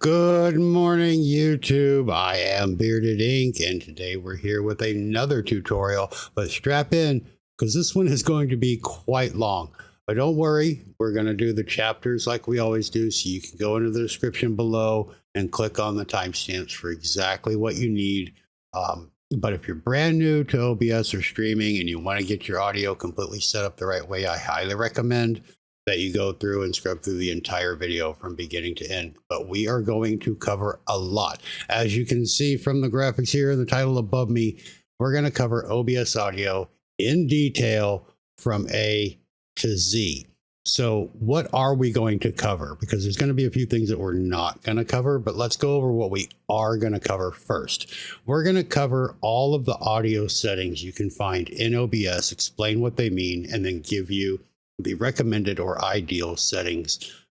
Good morning, YouTube. I am Bearded Ink, and today we're here with another tutorial. But strap in, because this one is going to be quite long. But don't worry, we're going to do the chapters like we always do, so you can go into the description below and click on the timestamps for exactly what you need. But if you're brand new to OBS or streaming and you want to get your audio completely set up the right way, I highly recommend that you go through and scrub through the entire video from beginning to end. But we are going to cover a lot. As you can see from the graphics here and the title above me, we're going to cover OBS audio in detail from A to Z. So what are we going to cover? Because there's going to be a few things that we're not going to cover, but let's go over what we are going to cover first. We're going to cover all of the audio settings you can find in OBS, explain what they mean, and then give you the recommended or ideal settings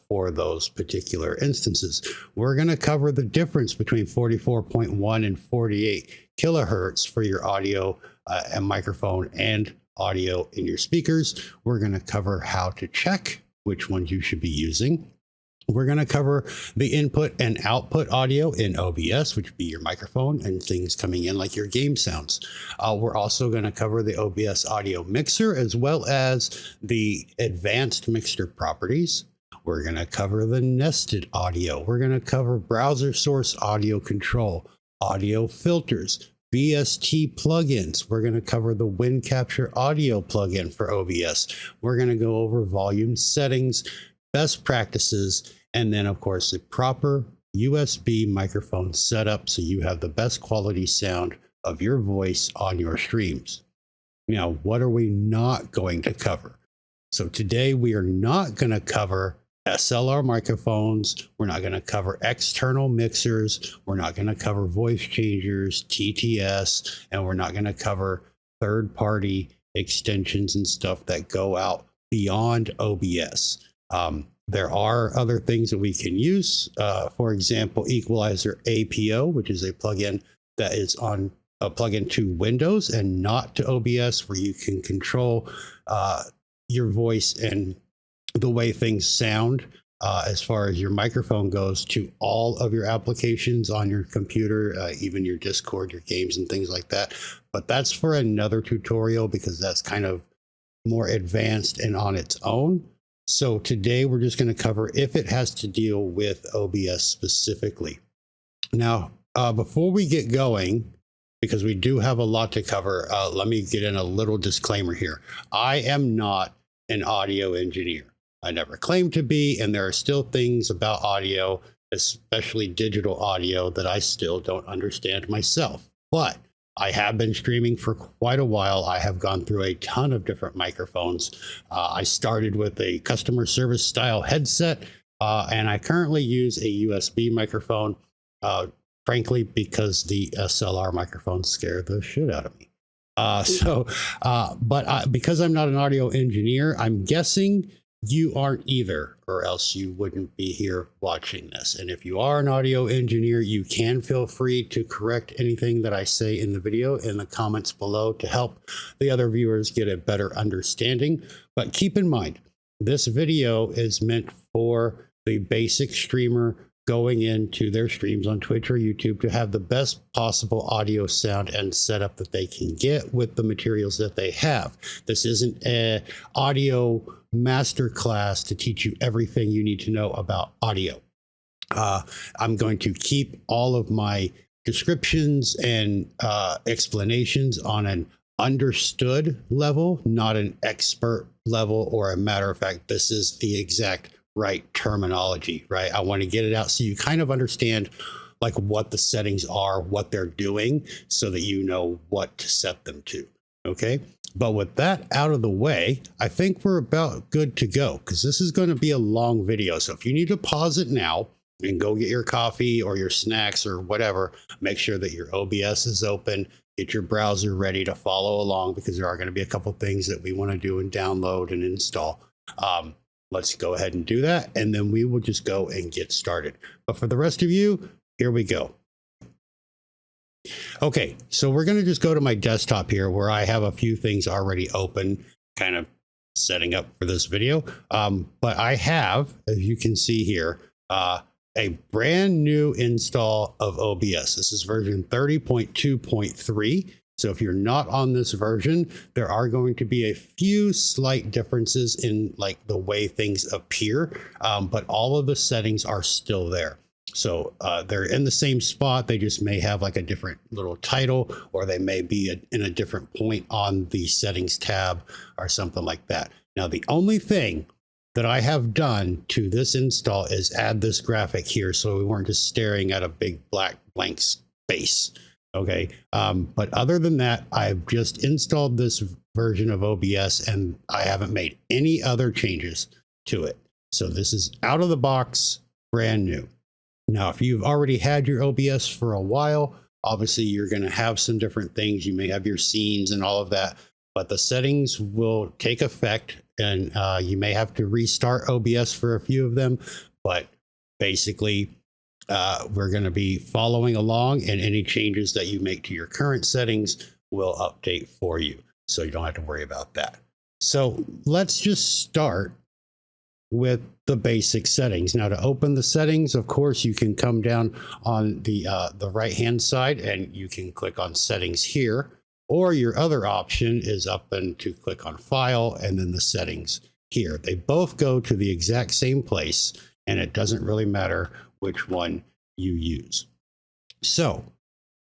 for those particular instances. We're going to cover the difference between 44.1 and 48 kilohertz for your audio and microphone and audio in your speakers. We're going to cover how to check which ones you should be using. We're going to cover the input and output audio in OBS, which would be your microphone and things coming in like your game sounds. We're also going to cover the OBS audio mixer as well as the advanced mixer properties. We're going to cover the nested audio. We're going to cover browser source audio control, audio filters, VST plugins. We're going to cover the Wind Capture audio plugin for OBS. We're going to go over volume settings, best practices, and then of course the proper USB microphone setup so you have the best quality sound of your voice on your streams. Now, what are we not going to cover? So today we are not going to cover SLR microphones. We're not going to cover external mixers. We're not going to cover voice changers, TTS, and we're not going to cover third-party extensions and stuff that go out beyond OBS. There are other things that we can use. For example, Equalizer APO, which is a plugin that is on a plugin to Windows and not to OBS, where you can control your voice and the way things sound as far as your microphone goes to all of your applications on your computer, even your Discord, your games and things like that. But that's for another tutorial because that's kind of more advanced and on its own. So today we're just going to cover if it has to deal with OBS specifically. Now, before we get going, because we do have a lot to cover, let me get in a little disclaimer here. I am not an audio engineer. I never claimed to be, and there are still things about audio, especially digital audio, that I still don't understand myself. But I have been streaming for quite a while. I have gone through a ton of different microphones. I started with a customer service style headset, and I currently use a USB microphone, frankly, because the SLR microphones scare the shit out of me. Because I'm not an audio engineer, I'm guessing you aren't either, or else you wouldn't be here watching this. And if you are an audio engineer, you can feel free to correct anything that I say in the video in the comments below to help the other viewers get a better understanding. But keep in mind, this video is meant for the basic streamer going into their streams on Twitch or YouTube to have the best possible audio sound and setup that they can get with the materials that they have. This isn't an audio masterclass to teach you everything you need to know about audio. I'm going to keep all of my descriptions and explanations on an understood level, not an expert level, or a matter of fact, this is the exact right terminology, right? I want to get it out so you kind of understand like what the settings are, what they're doing, so that you know what to set them to. Okay. But with that out of the way, I think we're about good to go because this is going to be a long video. So if you need to pause it now and go get your coffee or your snacks or whatever, make sure that your OBS is open, get your browser ready to follow along because there are going to be a couple things that we want to do and download and install. Let's go ahead and do that, and then we will just go and get started. But for the rest of you, here we go. Okay, so we're going to just go to my desktop here where I have a few things already open, kind of setting up for this video. But I have, as you can see here, a brand new install of OBS. This is version 30.2.3. So if you're not on this version, there are going to be a few slight differences in like the way things appear, but all of the settings are still there. So they're in the same spot. They just may have like a different little title, or they may be in a different point on the settings tab or something like that. Now, the only thing that I have done to this install is add this graphic here, so we weren't just staring at a big black blank space. Okay, but other than that, I've just installed this version of OBS and I haven't made any other changes to it. So this is out of the box, brand new. Now, if you've already had your OBS for a while, obviously you're going to have some different things. You may have your scenes and all of that, but the settings will take effect, and you may have to restart OBS for a few of them. But basically, we're going to be following along, and any changes that you make to your current settings will update for you. So you don't have to worry about that. So let's just start with the basic settings. Now, to open the settings, of course, you can come down on the right hand side and you can click on settings here, or your other option is up and to click on file and then the settings here. They both go to the exact same place, and it doesn't really matter which one you use. So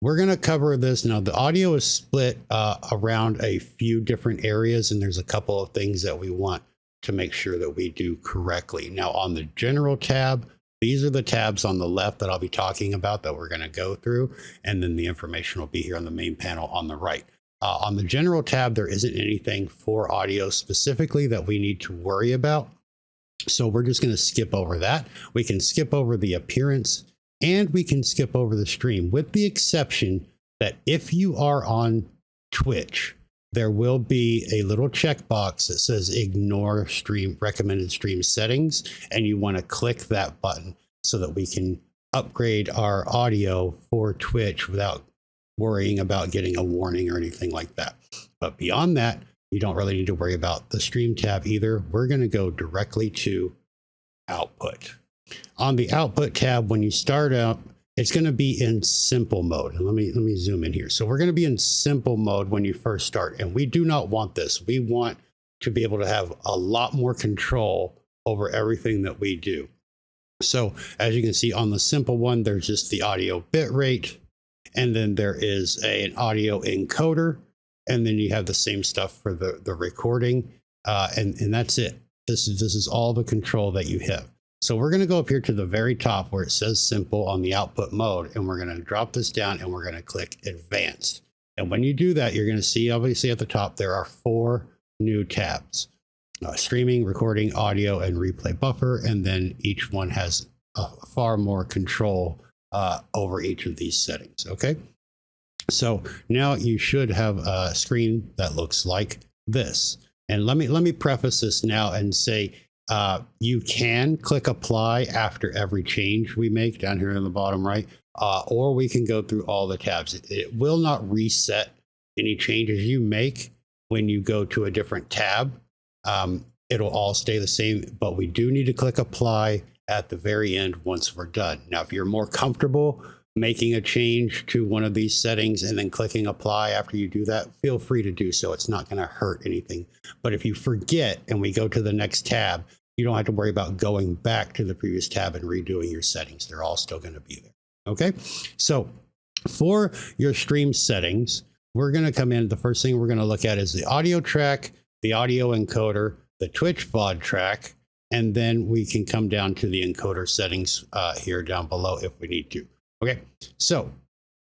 we're going to cover this. Now, the audio is split around a few different areas, and there's a couple of things that we want to make sure that we do correctly. Now, on the general tab, these are the tabs on the left that I'll be talking about that we're going to go through, and then the information will be here on the main panel on the right. On the general tab, there isn't anything for audio specifically that we need to worry about. So we're just going to skip over that. We can skip over the appearance, and we can skip over the stream, with the exception that if you are on Twitch, there will be a little checkbox that says ignore stream recommended stream settings, and you want to click that button so that we can upgrade our audio for Twitch without worrying about getting a warning or anything like that. But beyond that, you don't really need to worry about the stream tab either. We're going to go directly to output. On the output tab, when you start out, it's going to be in simple mode. And let me zoom in here. So we're going to be in simple mode when you first start, and we do not want this. We want to be able to have a lot more control over everything that we do. So as you can see on the simple one, there's just the audio bit rate, and then there is an audio encoder, and then you have the same stuff for the recording, and that's it. This is all the control that you have. So we're going to go up here to the very top where it says simple on the output mode, and we're going to drop this down and we're going to click advanced. And when you do that, you're going to see obviously at the top there are 4 new tabs: streaming, recording, audio, and replay buffer. And then each one has far more control over each of these settings. Okay, so now you should have a screen that looks like this. And let me preface this now and say, you can click apply after every change we make down here in the bottom right, or we can go through all the tabs. It will not reset any changes you make when you go to a different tab. It'll all stay the same, but we do need to click apply at the very end once we're done. Now, if you're more comfortable making a change to one of these settings and then clicking apply after you do that, feel free to do so. It's not going to hurt anything. But if you forget and we go to the next tab, you don't have to worry about going back to the previous tab and redoing your settings. They're all still going to be there. Okay, so for your stream settings, we're going to come in. The first thing we're going to look at is the audio track, the audio encoder, the Twitch VOD track, and then we can come down to the encoder settings here down below if we need to. Okay, so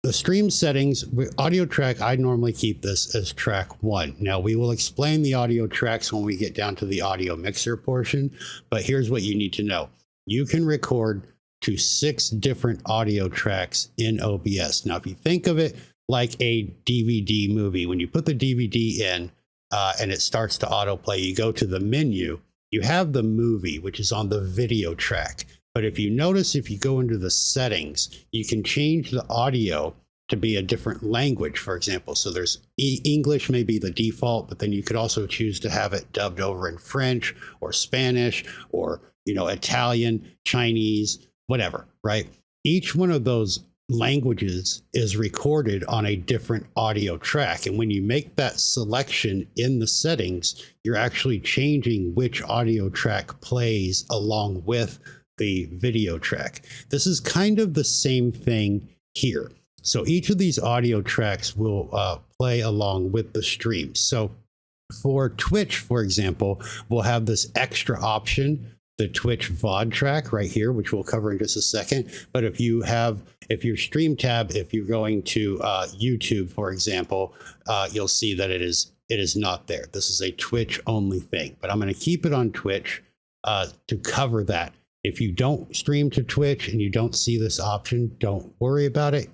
the stream settings, audio track, I normally keep this as track 1. Now, we will explain the audio tracks when we get down to the audio mixer portion, but here's what you need to know. You can record to 6 different audio tracks in OBS. Now, if you think of it like a DVD movie, when you put the DVD in and it starts to autoplay, you go to the menu, you have the movie, which is on the video track. But if you notice, if you go into the settings, you can change the audio to be a different language, for example. So there's English may be the default, but then you could also choose to have it dubbed over in French or Spanish or, Italian, Chinese, whatever, right? Each one of those languages is recorded on a different audio track. And when you make that selection in the settings, you're actually changing which audio track plays along with the video track. This is kind of the same thing here. So each of these audio tracks will play along with the stream. So for Twitch, for example, we'll have this extra option, the Twitch VOD track right here, which we'll cover in just a second. But if your stream tab, if you're going to YouTube, for example, you'll see that it is not there. This is a Twitch only thing, but I'm going to keep it on Twitch to cover that. If you don't stream to Twitch and you don't see this option, don't worry about it.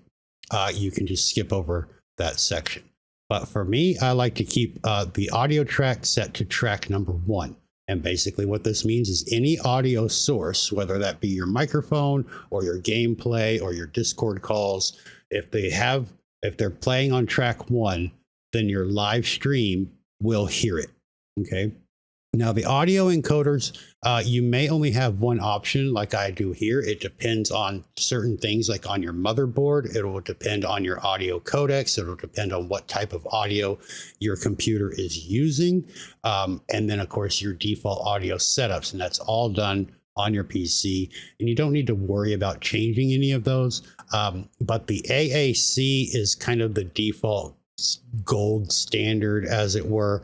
You can just skip over that section. But for me, I like to keep the audio track set to track number 1. And basically what this means is any audio source, whether that be your microphone or your gameplay or your Discord calls, if they're playing on track 1, then your live stream will hear it. Okay. Now the audio encoders, you may only have one option like I do here. It depends on certain things, like on your motherboard. It will depend on your audio codecs. It will depend on what type of audio your computer is using. And then of course your default audio setups, and that's all done on your PC. And you don't need to worry about changing any of those. But the AAC is kind of the default gold standard, as it were,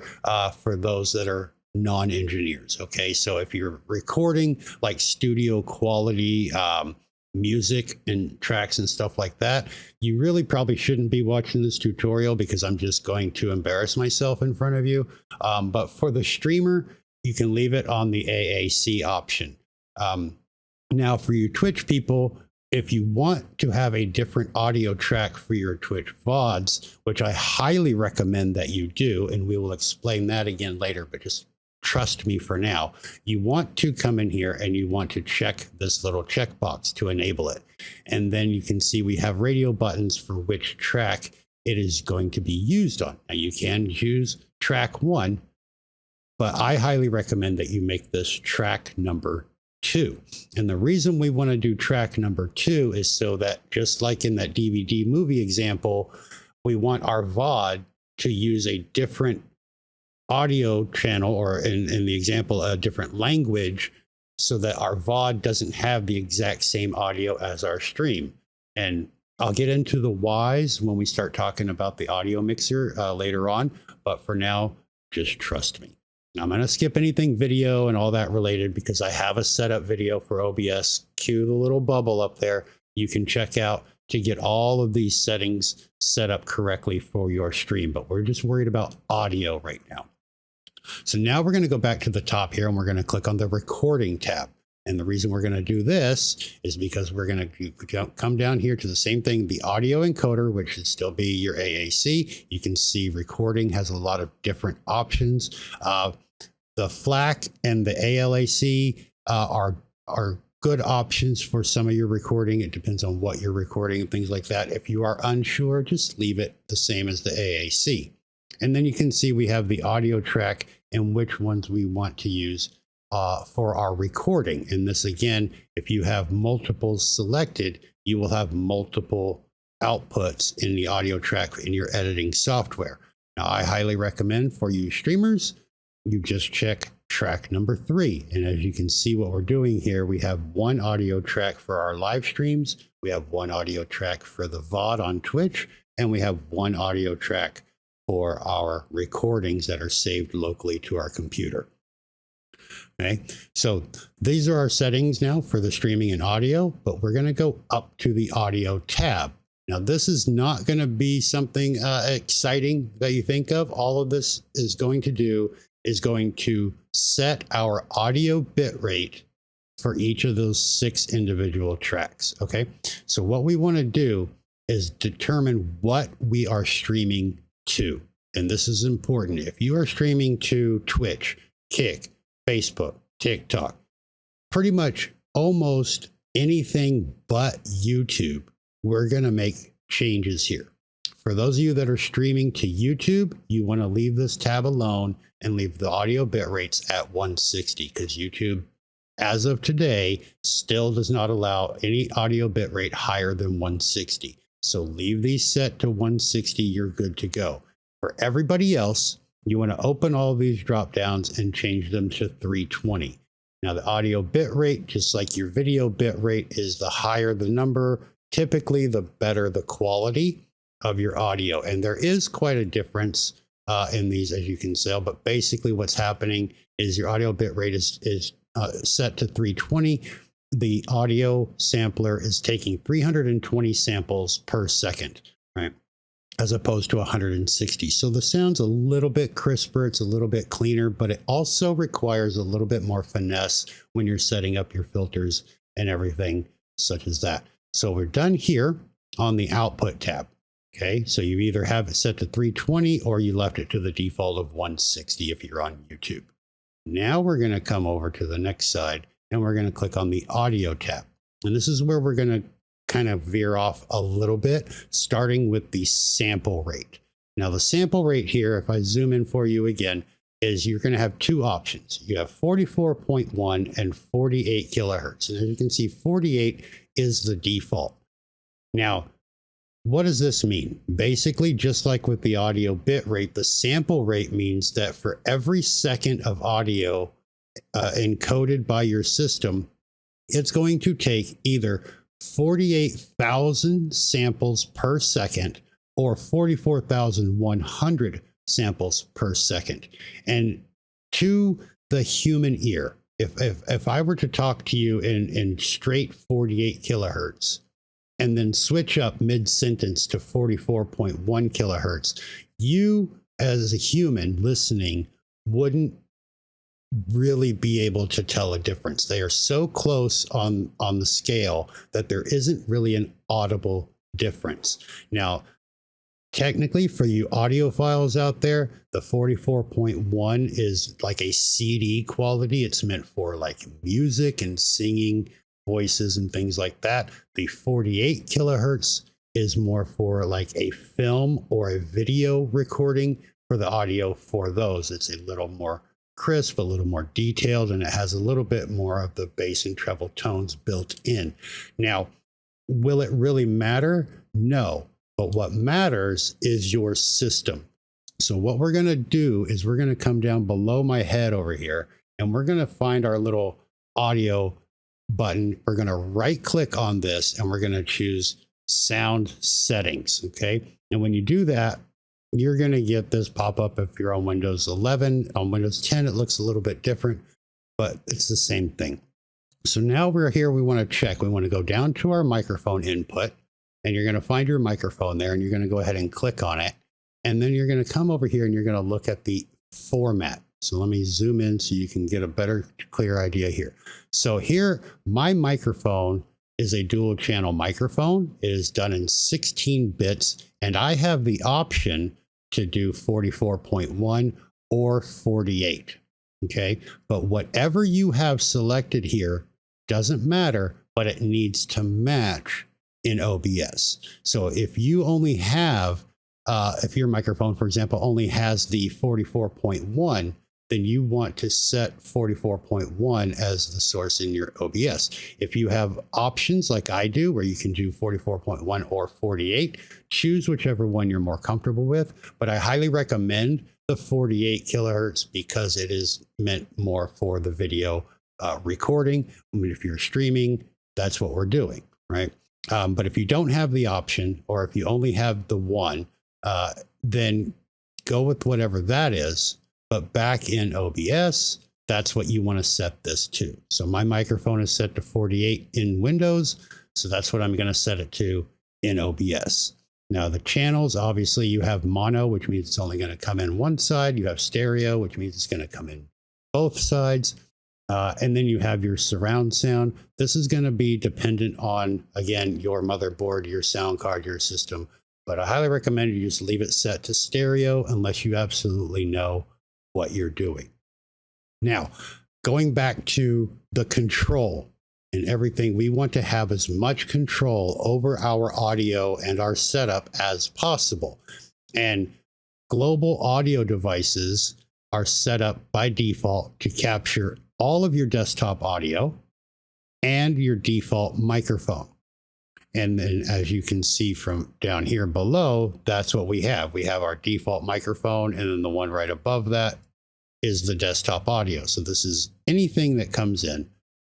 for those that are non-engineers. Okay, so if you're recording like studio quality music and tracks and stuff like that, you really probably shouldn't be watching this tutorial because I'm just going to embarrass myself in front of you. But for the streamer, you can leave it on the AAC option. Now for you Twitch people, if you want to have a different audio track for your Twitch VODs, which I highly recommend that you do, and we will explain that again later, but just trust me for now, you want to come in here and you want to check this little checkbox to enable it. And then you can see we have radio buttons for which track it is going to be used on. Now you can choose track 1, but I highly recommend that you make this track number 2. And the reason we want to do track number 2 is so that, just like in that DVD movie example, we want our VOD to use a different audio channel, or in the example, a different language, so that our VOD doesn't have the exact same audio as our stream. And I'll get into the whys when we start talking about the audio mixer later on. But for now, just trust me. I'm going to skip anything video and all that related because I have a setup video for OBS. Cue the little bubble up there. You can check out to get all of these settings set up correctly for your stream. But we're just worried about audio right now. So now we're going to go back to the top here and we're going to click on the recording tab. And the reason we're going to do this is because we're going to come down here to the same thing, the audio encoder, which should still be your AAC. You can see recording has a lot of different options. The FLAC and the ALAC are good options for some of your recording. It depends on what you're recording and things like that. If you are unsure, just leave it the same as the AAC. And then you can see we have the audio track and which ones we want to use for our recording. And this, again, if you have multiples selected, you will have multiple outputs in the audio track in your editing software. Now, I highly recommend for you streamers, you just check track number 3. And as you can see what we're doing here, we have one audio track for our live streams. We have one audio track for the VOD on Twitch, and we have one audio track for our recordings that are saved locally to our computer. Okay, so these are our settings now for the streaming and audio, but we're going to go up to the audio tab. Now, this is not going to be something exciting that you think of. All of this is going to do is going to set our audio bit rate for each of those 6 individual tracks. Okay, so what we want to do is determine what we are streaming to. And this is important. If you are streaming to Twitch, Kick, Facebook, TikTok, pretty much almost anything but YouTube, we're going to make changes here. For those of you that are streaming to YouTube, you want to leave this tab alone and leave the audio bit rates at 160 because YouTube as of today, still does not allow any audio bitrate higher than 160. So leave these set to 160, you're good to go. For everybody else, you want to open all of these drop downs and change them to 320. Now the audio bitrate, just like your video bitrate, is the higher the number, typically the better the quality of your audio. And there is quite a difference in these, as you can tell, but basically what's happening is your audio bitrate is set to 320. The audio sampler is taking 320 samples per second, right? As opposed to 160. So the sound's a little bit crisper, it's a little bit cleaner, but it also requires a little bit more finesse when you're setting up your filters and everything such as that. So we're done here on the output tab. Okay, so you either have it set to 320 or you left it to the default of 160 if you're on YouTube. Now we're going to come over to the next side and we're going to click on the audio tab. And this is where we're going to kind of veer off a little bit, starting with the sample rate. Now the sample rate here, if I zoom in for you again, is you're going to have two options. You have 44.1 and 48 kilohertz. And as you can see, 48 is the default. Now, what does this mean? Basically, just like with the audio bit rate, the sample rate means that for every second of audio encoded by your system, it's going to take either 48,000 samples per second or 44,100 samples per second. And to the human ear, if I were to talk to you in straight 48 kilohertz, and then switch up mid-sentence to 44.1 kilohertz, you as a human listening wouldn't really be able to tell a difference. They are so close on the scale that there isn't really an audible difference. Now, technically, for you audiophiles out there, the 44.1 is like a CD quality. It's meant for like music and singing, voices and things like that. The 48 kilohertz is more for like a film or a video recording. For the audio for those, it's a little more crisp, a little more detailed, and it has a little bit more of the bass and treble tones built in. Now, will it really matter? No, but what matters is your system. So what we're going to do is we're going to come down below my head over here, and we're going to find our little audio button. We're going to right click on this and we're going to choose sound settings. Okay. And when you do that, you're going to get this pop up if you're on Windows 11. On Windows 10, it looks a little bit different, but it's the same thing. So now we're here. We want to check. We want to go down to our microphone input, and you're going to find your microphone there, and you're going to go ahead and click on it. And then you're going to come over here and you're going to look at the format. So let me zoom in so you can get a better, clear idea here. So here, my microphone is a dual channel microphone. It is done in 16 bits, and I have the option to do 44.1 or 48. Okay, but whatever you have selected here doesn't matter, but it needs to match in OBS. So if you only have, if your microphone, for example, only has the 44.1, then you want to set 44.1 as the source in your OBS. If you have options like I do, where you can do 44.1 or 48, choose whichever one you're more comfortable with. But I highly recommend the 48 kilohertz because it is meant more for the video recording. I mean, if you're streaming, that's what we're doing, right? But if you don't have the option, or if you only have the one, then go with whatever that is. But back in OBS, that's what you want to set this to. So my microphone is set to 48 in Windows. So that's what I'm going to set it to in OBS. Now the channels, obviously you have mono, which means it's only going to come in one side. You have stereo, which means it's going to come in both sides. And then you have your surround sound. This is going to be dependent on, again, your motherboard, your sound card, your system. But I highly recommend you just leave it set to stereo unless you absolutely know what you're doing. Now, going back to the control and everything, we want to have as much control over our audio and our setup as possible. And global audio devices are set up by default to capture all of your desktop audio and your default microphone. And then as you can see from down here below, that's what we have. We have our default microphone, and then the one right above that is the desktop audio. So this is anything that comes in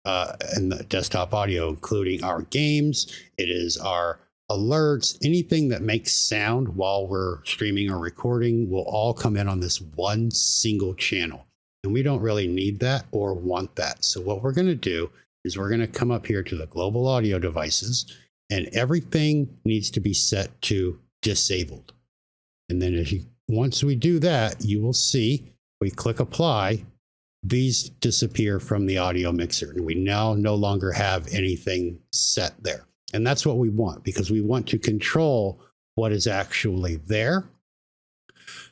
the desktop audio, including our games. It is our alerts, anything that makes sound while we're streaming or recording will all come in on this one single channel. And we don't really need that or want that. So what we're going to do is we're going to come up here to the global audio devices, and everything needs to be set to disabled. And then once we do that, you will see we click apply, these disappear from the audio mixer, and we now no longer have anything set there. And that's what we want, because we want to control what is actually there.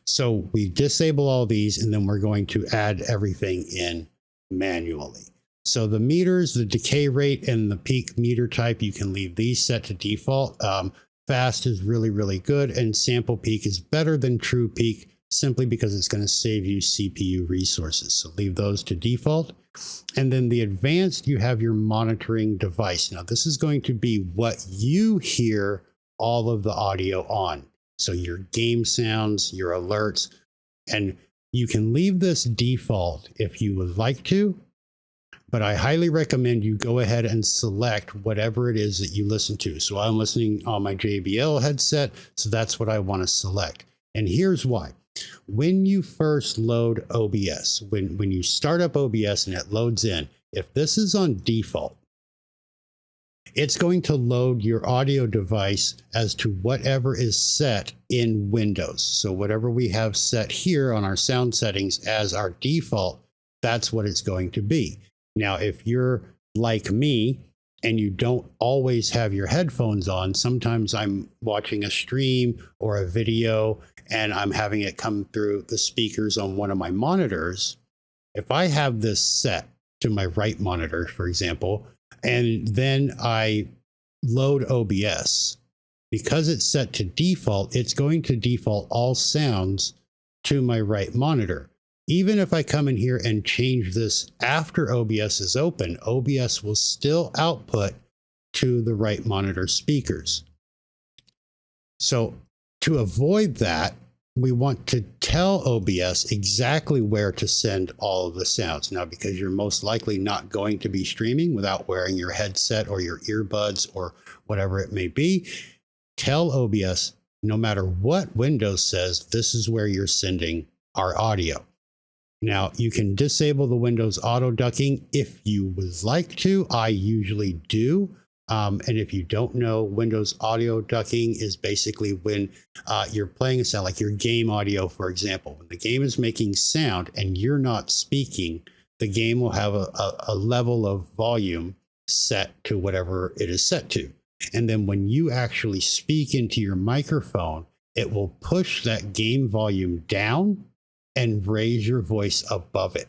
So we disable all these, and then we're going to add everything in manually. So the meters, the decay rate, and the peak meter type, you can leave these set to default. Fast is really, really good, and sample peak is better than true peak, simply because it's going to save you CPU resources. So leave those to default. And then the advanced, you have your monitoring device. Now this is going to be what you hear all of the audio on. So your game sounds, your alerts, and you can leave this default if you would like to, but I highly recommend you go ahead and select whatever it is that you listen to. So I'm listening on my JBL headset, so that's what I want to select. And here's why. When you first load OBS, when you start up OBS and it loads in, if this is on default, it's going to load your audio device as to whatever is set in Windows. So whatever we have set here on our sound settings as our default, that's what it's going to be. Now, if you're like me and you don't always have your headphones on, sometimes I'm watching a stream or a video and I'm having it come through the speakers on one of my monitors. If I have this set to my right monitor, for example, and then I load OBS, because it's set to default, it's going to default all sounds to my right monitor. Even if I come in here and change this after OBS is open, OBS will still output to the right monitor speakers. So to avoid that, we want to tell OBS exactly where to send all of the sounds. Now, because you're most likely not going to be streaming without wearing your headset or your earbuds or whatever it may be, tell OBS, no matter what Windows says, this is where you're sending our audio. Now, you can disable the Windows auto ducking if you would like to. I usually do. And if you don't know, Windows audio ducking is basically when you're playing a sound, like your game audio, for example. When the game is making sound and you're not speaking, the game will have a level of volume set to whatever it is set to. And then when you actually speak into your microphone, it will push that game volume down and raise your voice above it.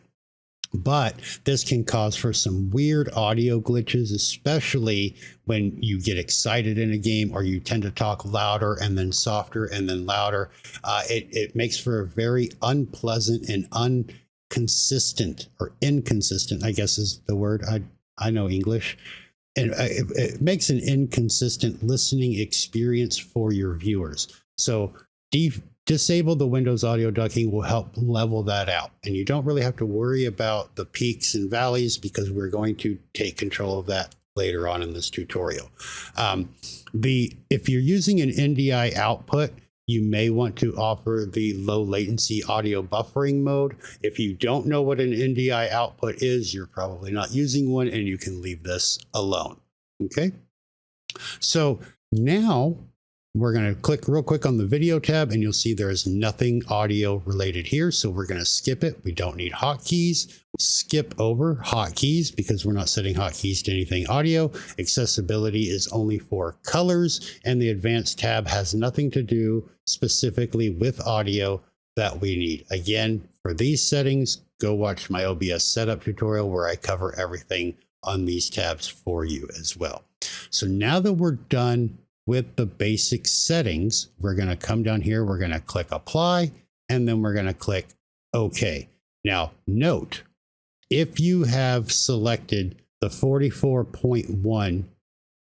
But this can cause for some weird audio glitches, especially when you get excited in a game or you tend to talk louder and then softer and then louder. It makes for a very unpleasant and inconsistent, I guess is the word. I know English. And it makes an inconsistent listening experience for your viewers. So disable the Windows audio ducking will help level that out. And you don't really have to worry about the peaks and valleys, because we're going to take control of that later on in this tutorial. If you're using an NDI output, you may want to offer the low latency audio buffering mode. If you don't know what an NDI output is, you're probably not using one, and you can leave this alone. Okay. So now we're going to click real quick on the video tab, and you'll see there's nothing audio related here. So we're going to skip it. We don't need hotkeys. Skip over hotkeys because we're not setting hotkeys to anything audio. Accessibility is only for colors, and the advanced tab has nothing to do specifically with audio that we need. Again, for these settings, go watch my OBS setup tutorial where I cover everything on these tabs for you as well. So now that we're done with the basic settings, we're going to come down here, we're going to click apply, and then we're going to click OK. Now, note, if you have selected the 44.1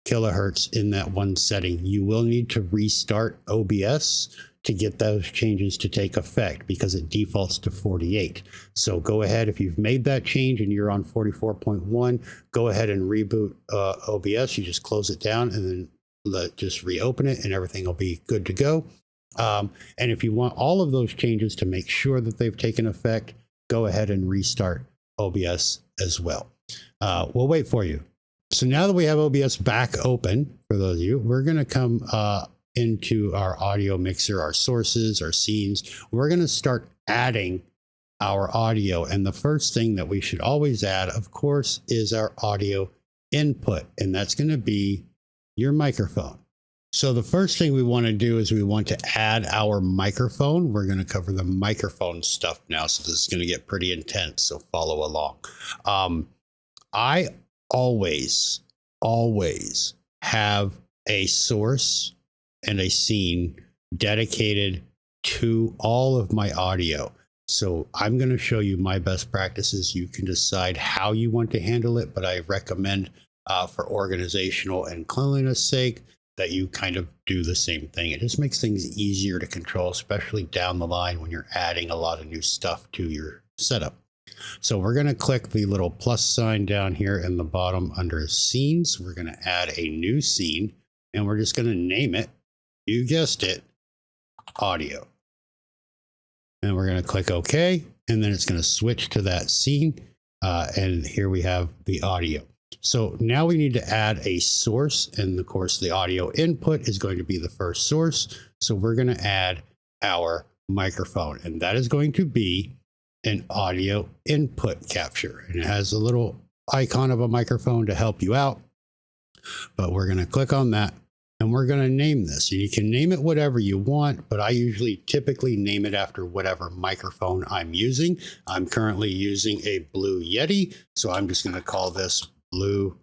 kilohertz in that one setting, you will need to restart OBS to get those changes to take effect because it defaults to 48. So go ahead, if you've made that change and you're on 44.1, go ahead and reboot OBS. You just close it down and then just reopen it and everything will be good to go. And if you want all of those changes to make sure that they've taken effect, go ahead and restart OBS as well. We'll wait for you. So now that we have OBS back open, for those of you, we're going to come into our audio mixer, our sources, our scenes. We're going to start adding our audio. And the first thing that we should always add, of course, is our audio input. And that's going to be your microphone. So the first thing we want to do is we want to add our microphone. We're going to cover the microphone stuff now. So this is going to get pretty intense. So follow along. I always have a source and a scene dedicated to all of my audio. So I'm going to show you my best practices. You can decide how you want to handle it, but I recommend for organizational and cleanliness sake that you kind of do the same thing. It just makes things easier to control, especially down the line when you're adding a lot of new stuff to your setup. So we're going to click the little plus sign down here in the bottom under scenes. We're going to add a new scene and we're just going to name it, you guessed it, audio. And we're going to click OK, and then it's going to switch to that scene. And here we have the audio. So now we need to add a source, and of course the audio input is going to be the first source. So we're going to add our microphone, and that is going to be an audio input capture. And it has a little icon of a microphone to help you out, but we're going to click on that and we're going to name this. And you can name it whatever you want, but I typically name it after whatever microphone I'm using. I'm currently using a Blue Yeti, so I'm just going to call this Blue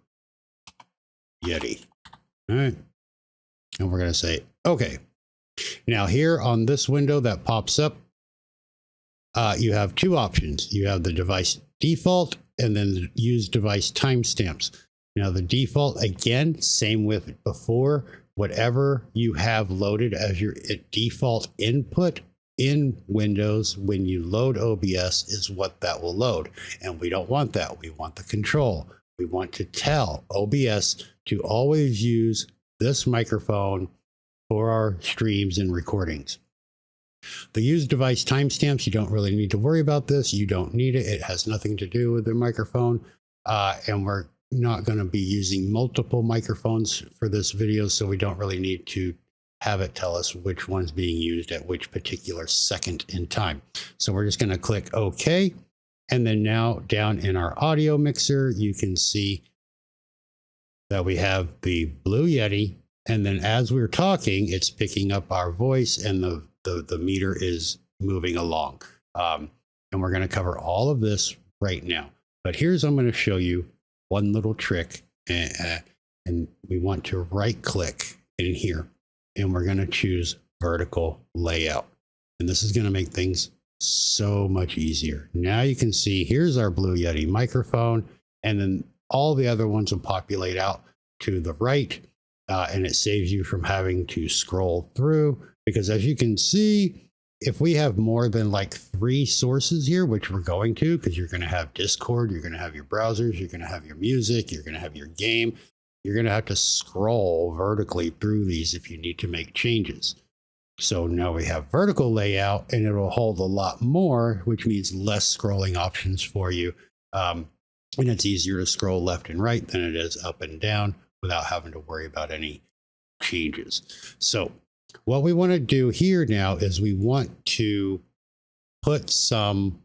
Yeti. All right. And we're going to say, okay. Now here on this window that pops up, you have two options. You have the device default and then the use device timestamps. Now the default, again, same with before, whatever you have loaded as your default input in Windows when you load OBS is what that will load. And we don't want that. We want the control. We want to tell OBS to always use this microphone for our streams and recordings. The use device timestamps, you don't really need to worry about this. You don't need it. It has nothing to do with the microphone. And we're not going to be using multiple microphones for this video, so we don't really need to have it tell us which one's being used at which particular second in time. So we're just going to click OK. And then now down in our audio mixer, you can see that we have the Blue Yeti. And then as we're talking, it's picking up our voice and the meter is moving along. And we're going to cover all of this right now. But I'm going to show you one little trick. And we want to right click in here. And we're going to choose vertical layout. And this is going to make things so much easier. Now you can see here's our Blue Yeti microphone, and then all the other ones will populate out to the right, and it saves you from having to scroll through, because as you can see, if we have more than like 3 sources here, which we're going to, because you're going to have Discord, you're going to have your browsers, you're going to have your music, you're going to have your game, you're going to have to scroll vertically through these if you need to make changes. So now we have vertical layout, and it'll hold a lot more, which means less scrolling options for you. And it's easier to scroll left and right than it is up and down without having to worry about any changes. So what we want to do here now is we want to put some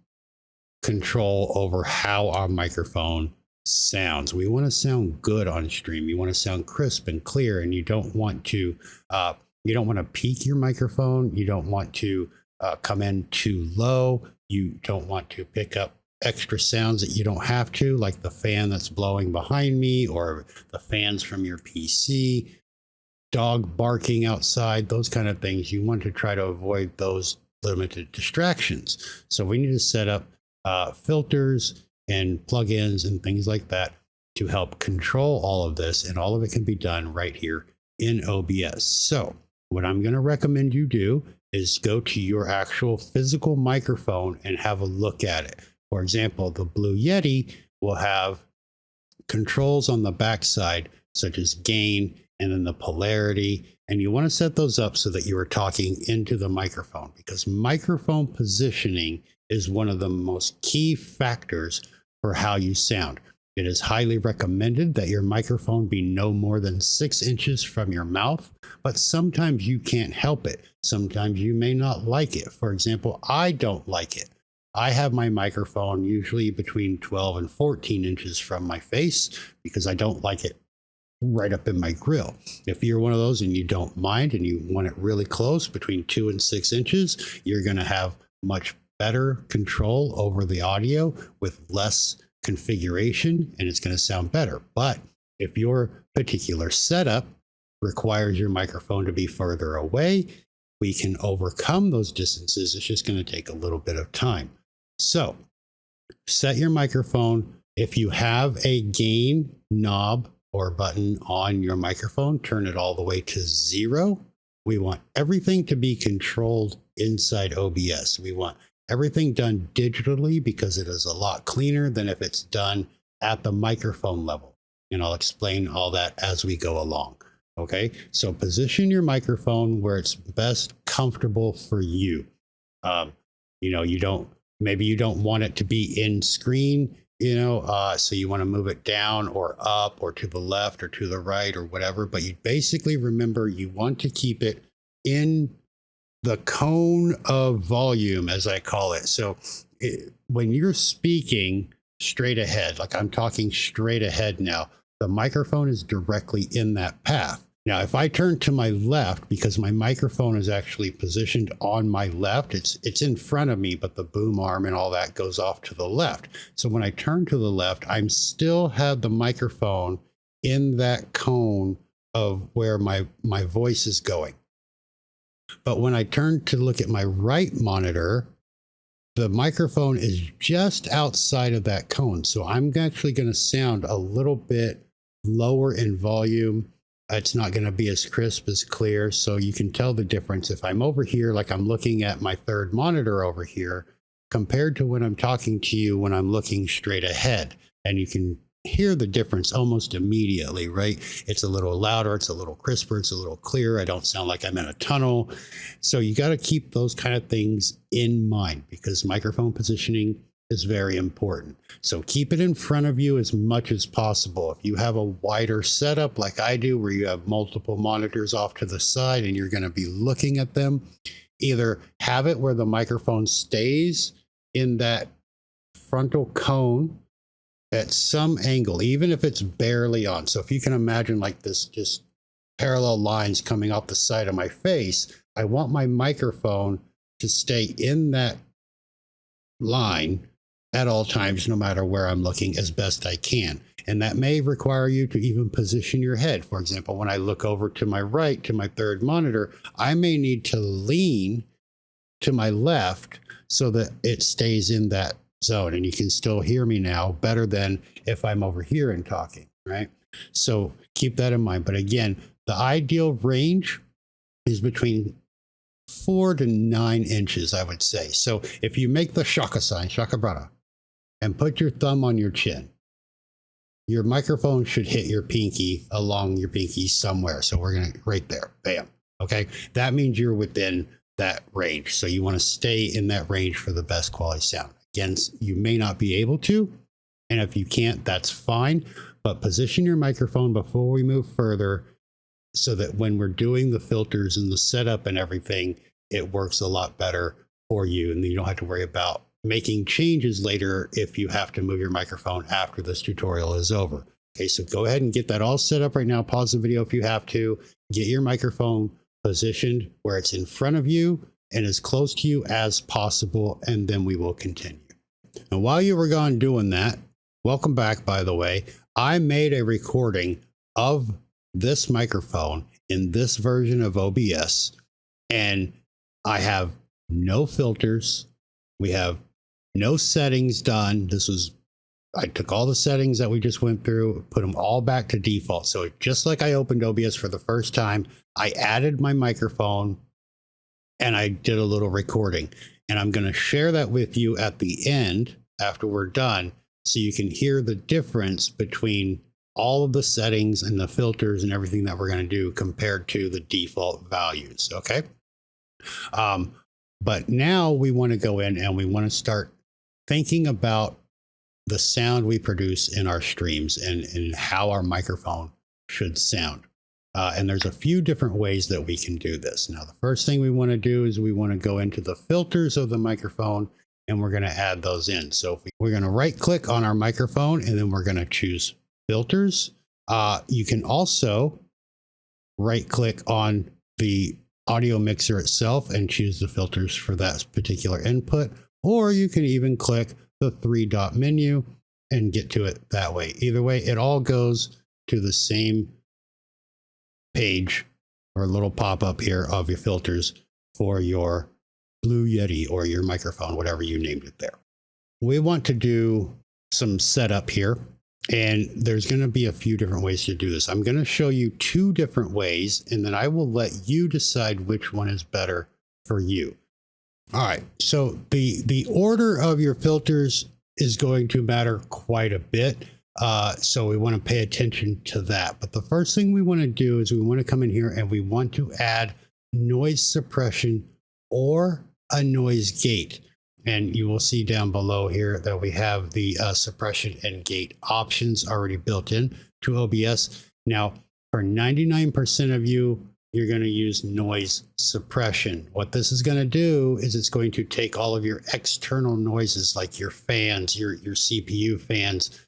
control over how our microphone sounds. We want to sound good on stream. You want to sound crisp and clear, and you don't want to peak your microphone. You don't want to come in too low. You don't want to pick up extra sounds that you don't have to, like the fan that's blowing behind me or the fans from your PC, dog barking outside, those kind of things. You want to try to avoid those limited distractions. So we need to set up filters and plugins and things like that to help control all of this. And all of it can be done right here in OBS. So what I'm going to recommend you do is go to your actual physical microphone and have a look at it. For example, the Blue Yeti will have controls on the backside, such as gain and then the polarity. And you want to set those up so that you are talking into the microphone, because microphone positioning is one of the most key factors for how you sound. It is highly recommended that your microphone be no more than 6 inches from your mouth, but sometimes you can't help it. Sometimes you may not like it. For example, I don't like it. I have my microphone usually between 12 and 14 inches from my face because I don't like it right up in my grill. If you're one of those and you don't mind and you want it really close, between 2 and 6 inches, you're going to have much better control over the audio with less configuration, and it's going to sound better. But if your particular setup requires your microphone to be further away, we can overcome those distances. It's just going to take a little bit of time. So set your microphone. If you have a gain knob or button on your microphone, turn it all the way to 0. We want everything to be controlled inside OBS. We want everything done digitally because it is a lot cleaner than if it's done at the microphone level. And I'll explain all that as we go along. Okay, so position your microphone where it's best comfortable for you. Maybe you don't want it to be in screen, so you want to move it down or up or to the left or to the right or whatever. But you basically remember you want to keep it in the cone of volume, as I call it. So when you're speaking straight ahead, like I'm talking straight ahead now, the microphone is directly in that path. Now, if I turn to my left, because my microphone is actually positioned on my left, it's in front of me, but the boom arm and all that goes off to the left. So when I turn to the left, I'm still have the microphone in that cone of where my voice is going. But when I turn to look at my right monitor, the microphone is just outside of that cone. So I'm actually going to sound a little bit lower in volume. It's not going to be as crisp, as clear. So you can tell the difference if I'm over here, like I'm looking at my third monitor over here, compared to when I'm talking to you when I'm looking straight ahead. And you can hear the difference almost immediately, right? It's a little louder, it's a little crisper, it's a little clearer. I don't sound like I'm in a tunnel. So you got to keep those kind of things in mind because microphone positioning is very important. So keep it in front of you as much as possible. If you have a wider setup like I do, where you have multiple monitors off to the side and you're going to be looking at them, either have it where the microphone stays in that frontal cone at some angle, even if it's barely on. So if you can imagine like this, just parallel lines coming off the side of my face, I want my microphone to stay in that line at all times, no matter where I'm looking, as best I can. And that may require you to even position your head. For example, when I look over to my right, to my third monitor, I may need to lean to my left so that it stays in that zone. And you can still hear me now better than if I'm over here and talking, right? So keep that in mind. But again, the ideal range is between 4 to 9 inches, I would say. So if you make the shaka sign, shaka brada, and put your thumb on your chin, your microphone should hit your pinky, along your pinky somewhere. So we're going to right there, bam. Okay. That means you're within that range. So you want to stay in that range for the best quality sound. Again, you may not be able to, and if you can't, that's fine. But position your microphone before we move further so that when we're doing the filters and the setup and everything, it works a lot better for you. And you don't have to worry about making changes later if you have to move your microphone after this tutorial is over. Okay, so go ahead and get that all set up right now. Pause the video if you have to. Get your microphone positioned where it's in front of you and as close to you as possible, and then we will continue. And while you were gone doing that, welcome back, by the way. I made a recording of this microphone in this version of OBS, and I have no filters. We have no settings done. This was I took all the settings that we just went through, put them all back to default. So just like I opened OBS for the first time, I added my microphone and I did a little recording. And I'm going to share that with you at the end after we're done, so you can hear the difference between all of the settings and the filters and everything that we're going to do compared to the default values. Okay. But now we want to go in and we want to start thinking about the sound we produce in our streams and how our microphone should sound. And there's a few different ways that we can do this. Now, the first thing we want to do is we want to go into the filters of the microphone and we're going to add those in. So we're going to right click on our microphone and then we're going to choose filters. You can also right click on the audio mixer itself and choose the filters for that particular input, or you can even click the 3-dot menu and get to it that way. Either way, it all goes to the same page or little pop-up here of your filters for your Blue Yeti or your microphone, whatever you named it there. We want to do some setup here, and there's going to be a few different ways to do this. I'm going to show you 2 different ways, and then I will let you decide which one is better for you. All right, so the order of your filters is going to matter quite a bit. So we want to pay attention to that. But the first thing we want to do is we want to come in here and we want to add noise suppression or a noise gate. And you will see down below here that we have the suppression and gate options already built in to OBS. Now, for 99% of you, you're going to use noise suppression. What this is going to do is it's going to take all of your external noises, like your fans, your CPU fans,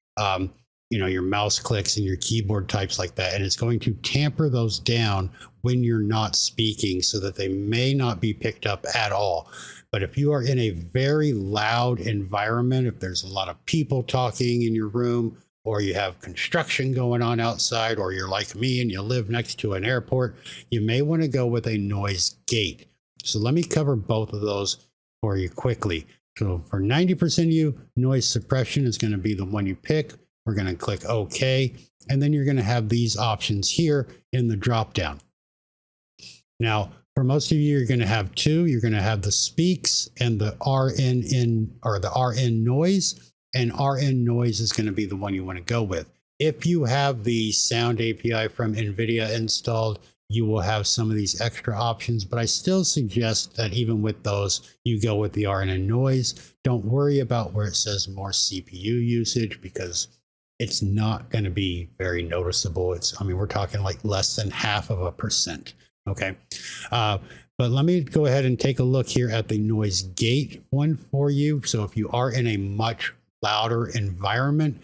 your mouse clicks and your keyboard types like that. And it's going to tamper those down when you're not speaking so that they may not be picked up at all. But if you are in a very loud environment, if there's a lot of people talking in your room, or you have construction going on outside, or you're like me and you live next to an airport, you may want to go with a noise gate. So let me cover both of those for you quickly. So for 90% of you, noise suppression is going to be the one you pick. We're going to click OK, and then you're going to have these options here in the drop down. Now, for most of you, you're going to have 2. You're going to have the speaks and the RN or the RN noise, and RN noise is going to be the one you want to go with. If you have the sound API from NVIDIA installed, you will have some of these extra options, but I still suggest that even with those, you go with the RN noise. Don't worry about where it says more CPU usage, because it's not going to be very noticeable. We're talking like less than 0.5%. Okay. But let me go ahead and take a look here at the noise gate one for you. So if you are in a much louder environment,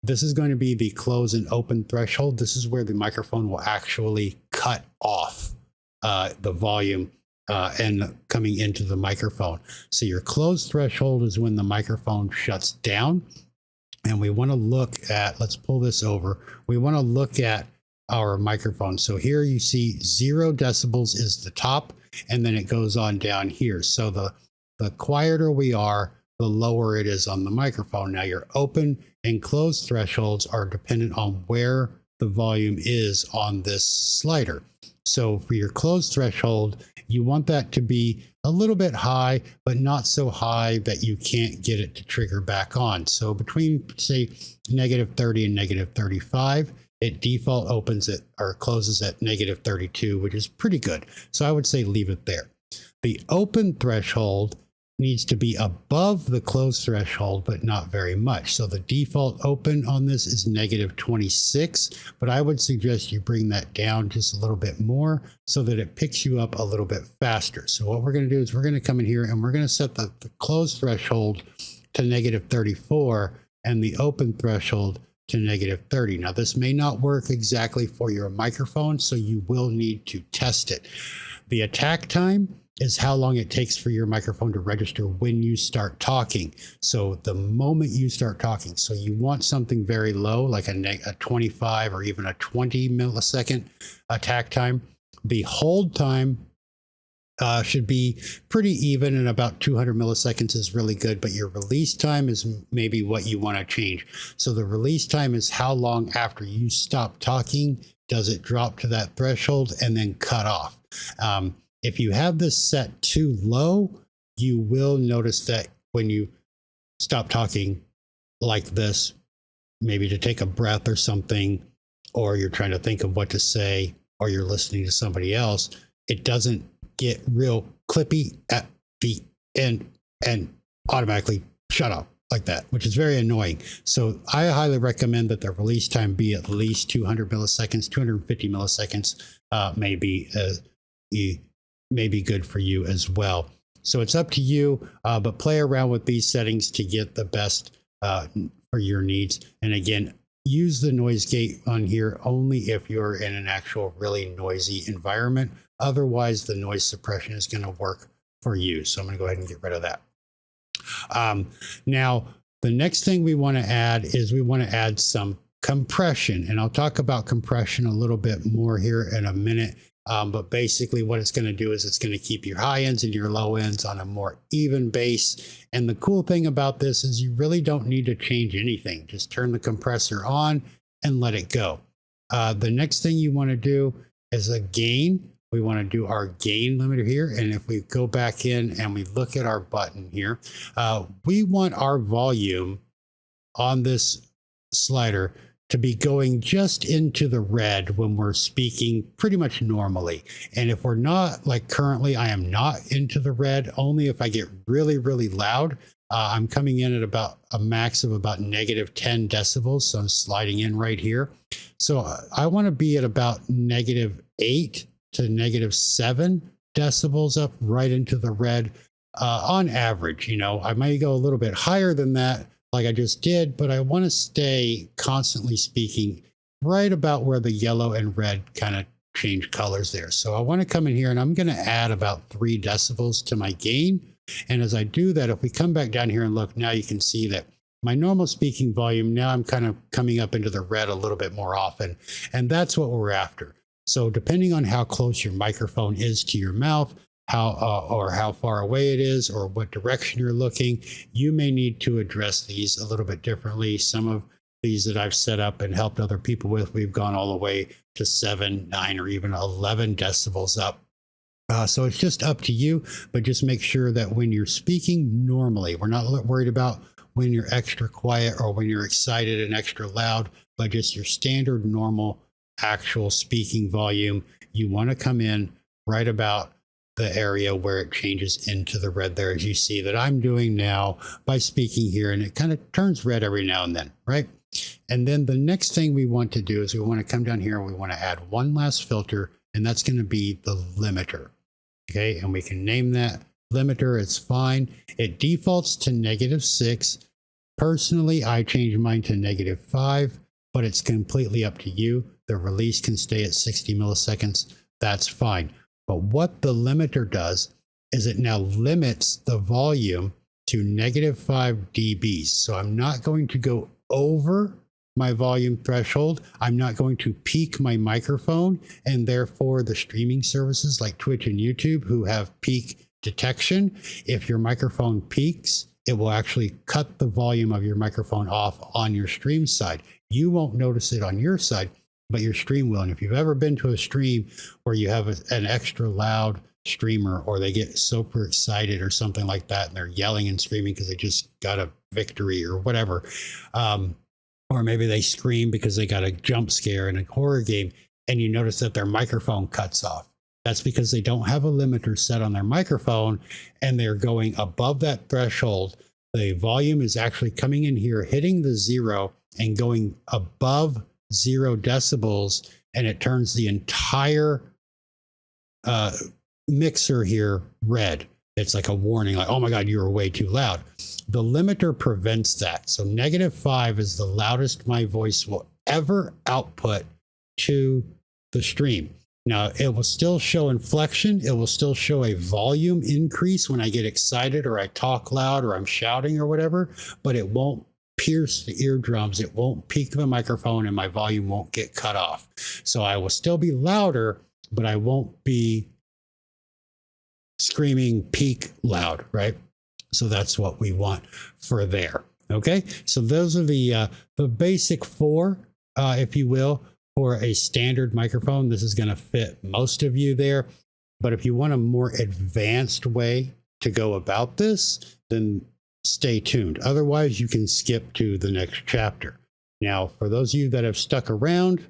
this is going to be the close and open threshold. This is where the microphone will actually cut off the volume and coming into the microphone. So your close threshold is when the microphone shuts down. And we want to look at, let's pull this over. We want to look at our microphone. So here you see 0 decibels is the top, and then it goes on down here. So the quieter we are, the lower it is on the microphone. Now your open and closed thresholds are dependent on where the volume is on this slider. So for your closed threshold, you want that to be a little bit high, but not so high that you can't get it to trigger back on. So between, say, -30 and -35, it default opens it or closes at -32, which is pretty good. So I would say leave it there. The open threshold needs to be above the closed threshold, but not very much. So the default open on this is -26, but I would suggest you bring that down just a little bit more so that it picks you up a little bit faster. So what we're going to do is we're going to come in here and we're going to set the closed threshold to -34 and the open threshold to -30. Now this may not work exactly for your microphone, so you will need to test it. The attack time is how long it takes for your microphone to register when you start talking. So the moment you start talking, so you want something very low, like a 25 or even a 20 millisecond attack time. The hold time should be pretty even, and about 200 milliseconds is really good, but your release time is maybe what you want to change. So the release time is how long after you stop talking does it drop to that threshold and then cut off. If you have this set too low, you will notice that when you stop talking like this, maybe to take a breath or something, or you're trying to think of what to say, or you're listening to somebody else, it doesn't get real clippy at the end and automatically shut off like that, which is very annoying. So I highly recommend that the release time be at least 200 milliseconds, 250 milliseconds may be good for you as well. So it's up to you, but play around with these settings to get the best for your needs. And again, use the noise gate on here only if you're in an actual really noisy environment. Otherwise, the noise suppression is going to work for you. So I'm going to go ahead and get rid of that. Now, the next thing we want to add is we want to add some compression. And I'll talk about compression a little bit more here in a minute. But basically what it's going to do is it's going to keep your high ends and your low ends on a more even base. And the cool thing about this is you really don't need to change anything. Just turn the compressor on and let it go. The next thing you want to do is a gain. We want to do our gain limiter here. And if we go back in and we look at our button here, we want our volume on this slider to be going just into the red when we're speaking pretty much normally. And if we're not, like currently, I am not into the red, only if I get really, really loud. I'm coming in at about a max of about -10 decibels. So I'm sliding in right here. So I want to be at about -8 to -7 decibels up right into the red on average. You know, I might go a little bit higher than that, like I just did, but I want to stay constantly speaking right about where the yellow and red kind of change colors there. So I want to come in here and I'm going to add about 3 decibels to my gain. And as I do that, if we come back down here and look, now you can see that my normal speaking volume, now I'm kind of coming up into the red a little bit more often. And that's what we're after. So depending on how close your microphone is to your mouth, how far away it is, or what direction you're looking, you may need to address these a little bit differently. Some of these that I've set up and helped other people with, we've gone all the way to 7, 9, or even 11 decibels up. So it's just up to you, but just make sure that when you're speaking normally, we're not worried about when you're extra quiet or when you're excited and extra loud, but just your standard normal actual speaking volume. You want to come in right about the area where it changes into the red there, as you see that I'm doing now by speaking here, and it kind of turns red every now and then, right? And then the next thing we want to do is we want to come down here and we want to add one last filter, and that's going to be the limiter. Okay, and we can name that limiter. It's fine. It defaults to -6. Personally, I change mine to -5, but it's completely up to you. The release can stay at 60 milliseconds. That's fine. But what the limiter does is it now limits the volume to -5 dBs. So I'm not going to go over my volume threshold. I'm not going to peak my microphone, and therefore the streaming services like Twitch and YouTube, who have peak detection, if your microphone peaks, it will actually cut the volume of your microphone off on your stream side. You won't notice it on your side, but your stream will. And if you've ever been to a stream where you have an extra loud streamer, or they get super excited or something like that, and they're yelling and screaming because they just got a victory or whatever, or maybe they scream because they got a jump scare in a horror game, and you notice that their microphone cuts off. That's because they don't have a limiter set on their microphone, and they're going above that threshold. The volume is actually coming in here, hitting the 0 and going above 0 decibels, and it turns the entire mixer here red. It's like a warning, like, oh my God, you were way too loud. The limiter prevents that. So -5 is the loudest my voice will ever output to the stream. Now, it will still show inflection. It will still show a volume increase when I get excited or I talk loud or I'm shouting or whatever, but it won't pierce the eardrums. It won't peak the microphone, and my volume won't get cut off. So I will still be louder, but I won't be screaming peak loud, right? So that's what we want for there. Okay, so those are the basic four, if you will, for a standard microphone. This is going to fit most of you there. But if you want a more advanced way to go about this, then stay tuned. Otherwise, you can skip to the next chapter. Now, for those of you that have stuck around,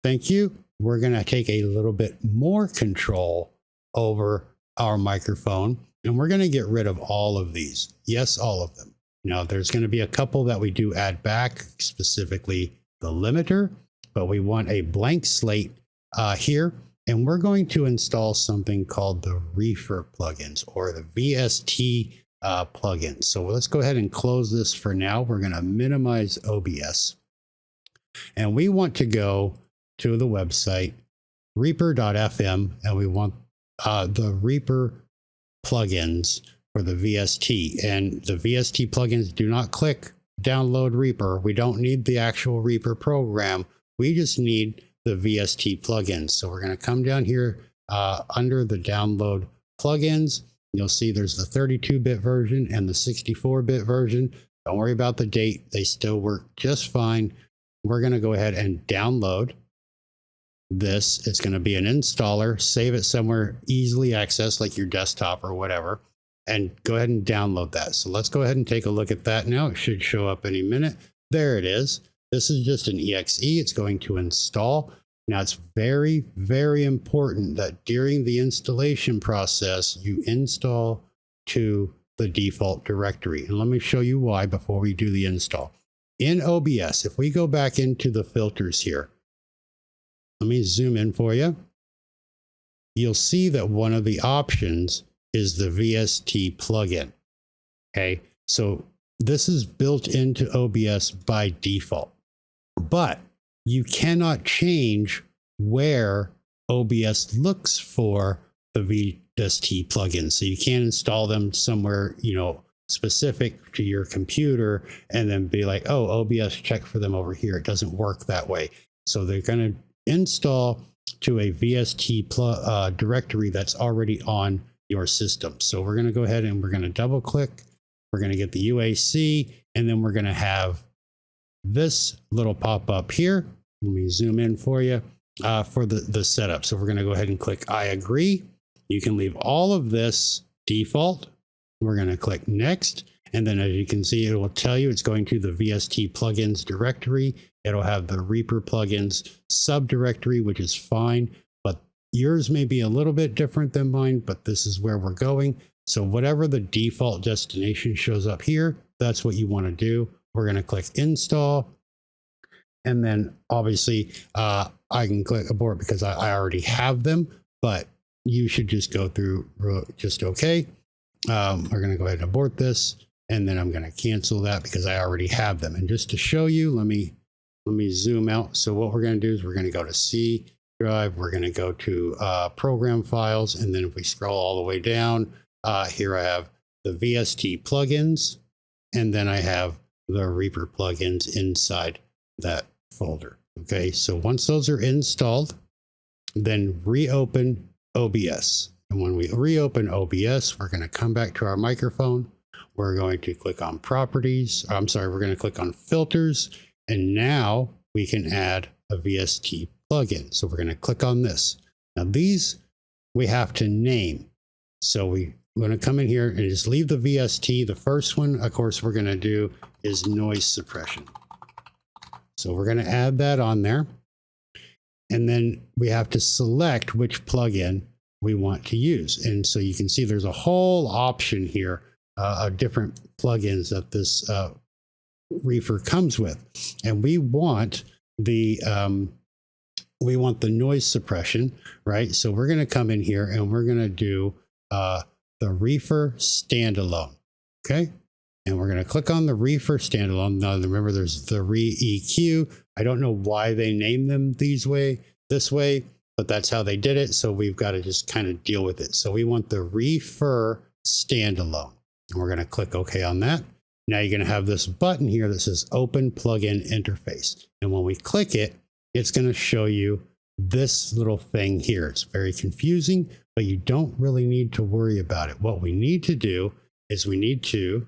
thank you. We're going to take a little bit more control over our microphone, and we're going to get rid of all of these. Yes, all of them. Now, there's going to be a couple that we do add back, specifically the limiter, but we want a blank slate here. And we're going to install something called the Reefer plugins, or the VST plugins. So let's go ahead and close this for now. We're going to minimize OBS. And we want to go to the website reaper.fm, and we want the Reaper plugins for the VST. And the VST plugins, do not click download Reaper. We don't need the actual Reaper program. We just need the VST plugins. So we're going to come down here under the download plugins. You'll see there's the 32-bit version and the 64-bit version. Don't worry about the date. They still work just fine. We're going to go ahead and download this. It's going to be an installer. Save it somewhere easily accessed, like your desktop or whatever, and go ahead and download that. So let's go ahead and take a look at that now. It should show up any minute. There it is. This is just an exe. It's going to install. Now, it's very, very important that during the installation process, you install to the default directory. And let me show you why before we do the install. In OBS, if we go back into the filters here, let me zoom in for you. You'll see that one of the options is the VST plugin. Okay, so this is built into OBS by default, but you cannot change where OBS looks for the VST plugin. So you can't install them somewhere, specific to your computer and then be like, oh, OBS, check for them over here. It doesn't work that way. So they're going to install to a VST directory that's already on your system. So we're going to go ahead and we're going to double click. We're going to get the UAC, and then we're going to have this little pop up here. Let me zoom in for you for the setup. So we're going to go ahead and click I agree. You can leave all of this default. We're going to click next. And then as you can see, it will tell you it's going to the VST plugins directory. It'll have the Reaper plugins subdirectory, which is fine, but yours may be a little bit different than mine, but this is where we're going. So whatever the default destination shows up here, that's what you want to do. We're going to click install. And then obviously I can click abort because I already have them, but you should just go through just okay. We're going to go ahead and abort this. And then I'm going to cancel that because I already have them. And just to show you, let me zoom out. So what we're going to do is we're going to go to C drive. We're going to go to program files. And then if we scroll all the way down, here I have the VST plugins. And then I have the Reaper plugins inside that folder. Okay, so once those are installed, then reopen OBS. And when we reopen OBS, we're going to come back to our microphone. We're going to click on properties. We're going to click on filters. And now we can add a VST plugin. So we're going to click on this. Now these we have to name. So we're going to come in here and just leave the VST. The first one, of course, we're going to do is noise suppression. So we're going to add that on there. And then we have to select which plugin we want to use. And so you can see there's a whole option here of different plugins that this Reefer comes with. And we want the noise suppression, right? So we're going to come in here and we're going to do the Reefer standalone. Okay. And we're going to click on the Reefer standalone. Now remember, there's the Re-EQ. I don't know why they named them this way, but that's how they did it. So we've got to just kind of deal with it. So we want the Reefer standalone. And we're going to click OK on that. Now you're going to have this button here that says Open Plugin Interface. And when we click it, it's going to show you this little thing here. It's very confusing, but you don't really need to worry about it. What we need to do is we need to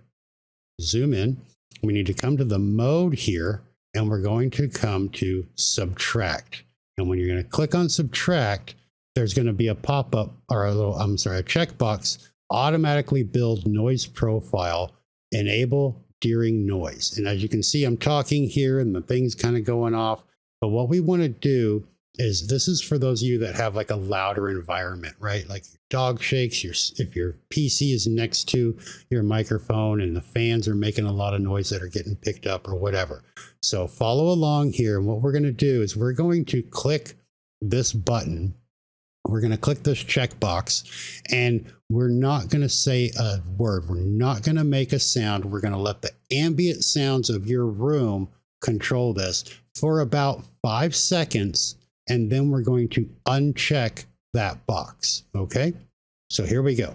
zoom in. We need to come to the mode here, and we're going to come to subtract. And when you're going to click on subtract, there's going to be a pop-up or a checkbox, automatically build noise profile, enable during noise. And as you can see, I'm talking here and the thing's kind of going off. But what we want to do is, this is for those of you that have like a louder environment, right? Like your dog shakes, if your PC is next to your microphone and the fans are making a lot of noise that are getting picked up or whatever. So follow along here. And what we're going to do is we're going to click this button. We're going to click this checkbox, and we're not going to say a word. We're not going to make a sound. We're going to let the ambient sounds of your room control this for about 5 seconds. And then we're going to uncheck that box. Okay, so here we go.